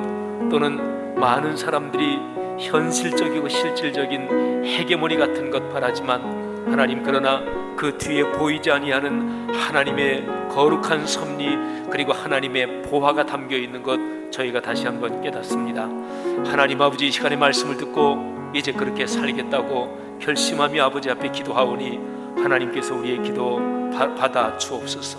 또는 많은 사람들이 현실적이고 실질적인 헤게모니 같은 것 바라지만 하나님 그러나 그 뒤에 보이지 아니하는 하나님의 거룩한 섭리 그리고 하나님의 보화가 담겨 있는 것 저희가 다시 한번 깨닫습니다. 하나님 아버지 이 시간에 말씀을 듣고 이제 그렇게 살겠다고 결심하며 아버지 앞에 기도하오니 하나님께서 우리의 기도 받아 주옵소서.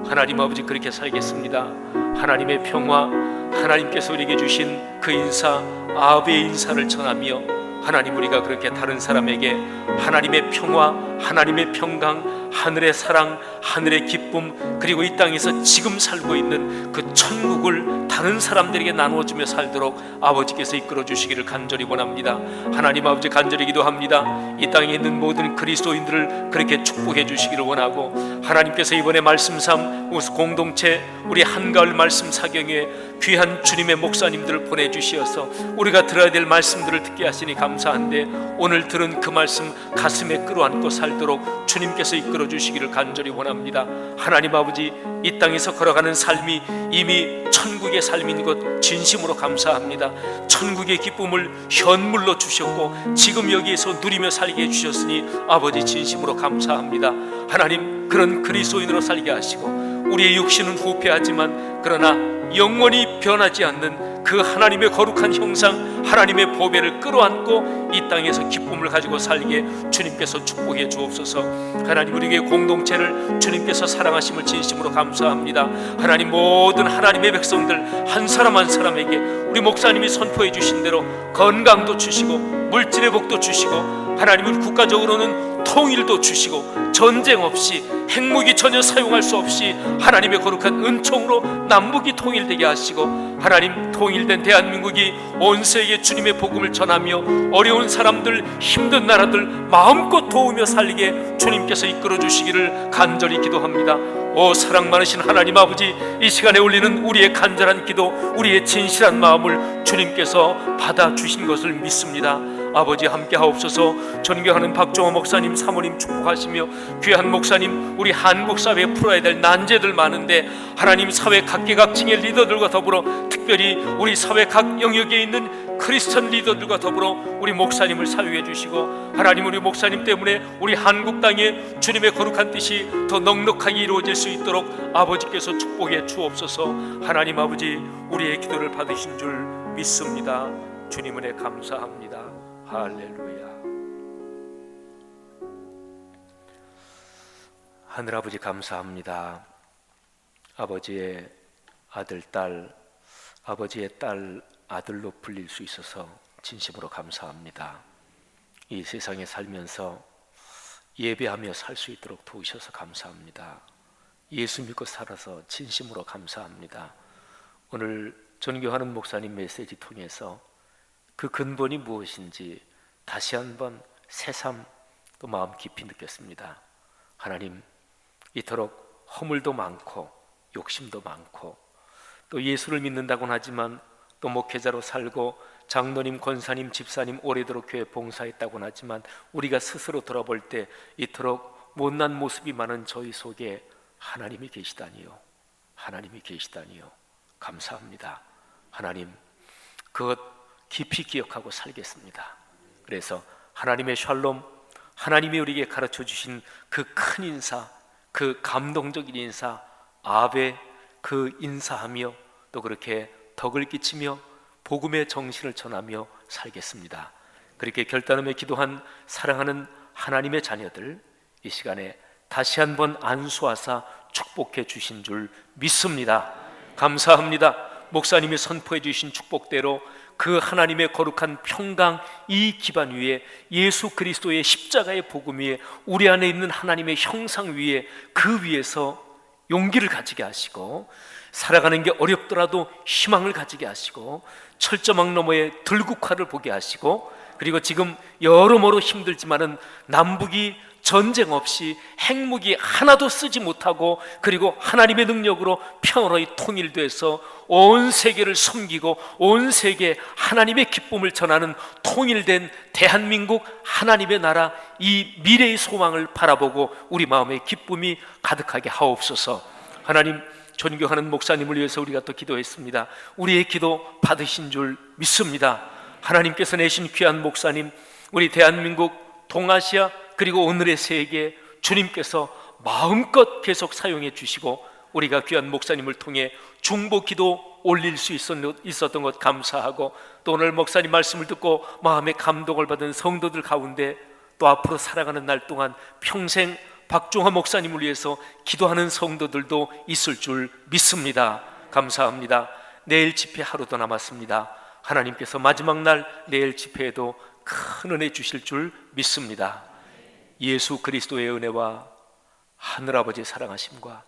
하나님 아버지 그렇게 살겠습니다. 하나님의 평화 하나님께서 우리에게 주신 그 인사 아베의 인사를 전하며 하나님 우리가 그렇게 다른 사람에게 하나님의 평화 하나님의 평강 하늘의 사랑, 하늘의 기쁨, 그리고 이 땅에서 지금 살고 있는 그 천국을 다른 사람들에게 나누어주며 살도록 아버지께서 이끌어 주시기를 간절히 원합니다. 하나님 아버지, 간절히 기도합니다. 이 땅에 있는 모든 그리스도인들을 그렇게 축복해 주시기를 원하고, 하나님께서 이번에 말씀삼 공동체 우리 한가을 말씀 사경에 귀한 주님의 목사님들을 보내주시어서 우리가 들어야 될 말씀들을 듣게 하시니 감사한데, 오늘 들은 그 말씀 가슴에 끌어안고 살도록 주님께서 이끌어 주시기를 간절히 원합니다. 하나님 아버지, 이 땅에서 걸어가는 삶이 이미 천국의 삶인 것 진심으로 감사합니다. 천국의 기쁨을 현물로 주셨고 지금 여기에서 누리며 살게 해주셨으니 아버지 진심으로 감사합니다. 하나님, 그런 그리스도인으로 살게 하시고 우리의 육신은 후패하지만 그러나 영원히 변하지 않는 그 하나님의 거룩한 형상, 하나님의 보배를 끌어안고 이 땅에서 기쁨을 가지고 살게 주님께서 축복해 주옵소서. 하나님, 우리의 공동체를 주님께서 사랑하심을 진심으로 감사합니다. 하나님, 모든 하나님의 백성들 한 사람 한 사람에게 우리 목사님이 선포해 주신 대로 건강도 주시고 물질의 복도 주시고, 하나님, 우리 국가적으로는 통일도 주시고 전쟁 없이 핵무기 전혀 사용할 수 없이 하나님의 거룩한 은총으로 남북이 통일되게 하시고, 하나님, 통일된 대한민국이 온 세계에 주님의 복음을 전하며 어려운 사람들, 힘든 나라들 마음껏 도우며 살리게 주님께서 이끌어 주시기를 간절히 기도합니다. 오 사랑 많으신 하나님 아버지, 이 시간에 올리는 우리의 간절한 기도, 우리의 진실한 마음을 주님께서 받아주신 것을 믿습니다. 아버지, 함께 하옵소서. 존경하는 박종호 목사님, 사모님 축복하시며, 귀한 목사님, 우리 한국 사회에 풀어야 될 난제들 많은데 하나님, 사회 각계각층의 리더들과 더불어 특별히 우리 사회 각 영역에 있는 크리스천 리더들과 더불어 우리 목사님을 사유해 주시고, 하나님, 우리 목사님 때문에 우리 한국 땅에 주님의 거룩한 뜻이 더 넉넉하게 이루어질 수 있도록 아버지께서 축복해 주옵소서. 하나님 아버지, 우리의 기도를 받으신 줄 믿습니다. 주님 은혜 감사합니다. 할렐루야. 하늘아버지 감사합니다. 아버지의 아들, 딸, 아버지의 딸, 아들로 불릴 수 있어서 진심으로 감사합니다. 이 세상에 살면서 예배하며 살 수 있도록 도우셔서 감사합니다. 예수 믿고 살아서 진심으로 감사합니다. 오늘 존경하는 목사님 메시지 통해서 그 근본이 무엇인지 다시 한번 새삼 또 마음 깊이 느꼈습니다. 하나님, 이토록 허물도 많고 욕심도 많고 또 예수를 믿는다고는 하지만 또 목회자로 살고 장로님, 권사님, 집사님 오래도록 교회 봉사했다고는 하지만 우리가 스스로 돌아볼 때 이토록 못난 모습이 많은 저희 속에 하나님이 계시다니요, 하나님이 계시다니요. 감사합니다. 하나님, 그것 깊이 기억하고 살겠습니다. 그래서 하나님의 샬롬, 하나님이 우리에게 가르쳐 주신 그 큰 인사, 그 감동적인 인사 아베, 그 인사하며 또 그렇게 덕을 끼치며 복음의 정신을 전하며 살겠습니다. 그렇게 결단하며 기도한 사랑하는 하나님의 자녀들, 이 시간에 다시 한번 안수하사 축복해 주신 줄 믿습니다. 감사합니다. 목사님이 선포해 주신 축복대로 그 하나님의 거룩한 평강 이 기반 위에 예수 그리스도의 십자가의 복음 위에 우리 안에 있는 하나님의 형상 위에 그 위에서 용기를 가지게 하시고 살아가는 게 어렵더라도 희망을 가지게 하시고 철저망 너머에 들국화를 보게 하시고 그리고 지금 여러모로 힘들지만은 남북이 전쟁 없이 핵무기 하나도 쓰지 못하고 그리고 하나님의 능력으로 평화로이 통일돼서 온 세계를 섬기고 온 세계에 하나님의 기쁨을 전하는 통일된 대한민국 하나님의 나라 이 미래의 소망을 바라보고 우리 마음에 기쁨이 가득하게 하옵소서. 하나님, 존경하는 목사님을 위해서 우리가 또 기도했습니다. 우리의 기도 받으신 줄 믿습니다. 하나님께서 내신 귀한 목사님, 우리 대한민국, 동아시아 그리고 오늘의 세계 주님께서 마음껏 계속 사용해 주시고 우리가 귀한 목사님을 통해 중보기도 올릴 수 있었던 것 감사하고 또 오늘 목사님 말씀을 듣고 마음의 감동을 받은 성도들 가운데 또 앞으로 살아가는 날 동안 평생 박종화 목사님을 위해서 기도하는 성도들도 있을 줄 믿습니다. 감사합니다. 내일 집회 하루 더 남았습니다. 하나님께서 마지막 날 내일 집회에도 큰 은혜 주실 줄 믿습니다. 예수 그리스도의 은혜와 하늘아버지의 사랑하심과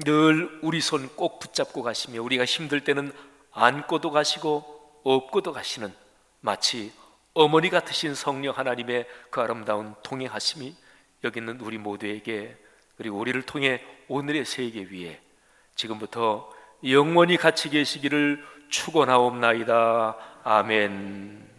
늘 우리 손 꼭 붙잡고 가시며 우리가 힘들 때는 안고도 가시고 업고도 가시는 마치 어머니 같으신 성령 하나님의 그 아름다운 동행하심이 여기 있는 우리 모두에게 그리고 우리를 통해 오늘의 세계 위에 지금부터 영원히 같이 계시기를 축원하옵나이다. 아멘.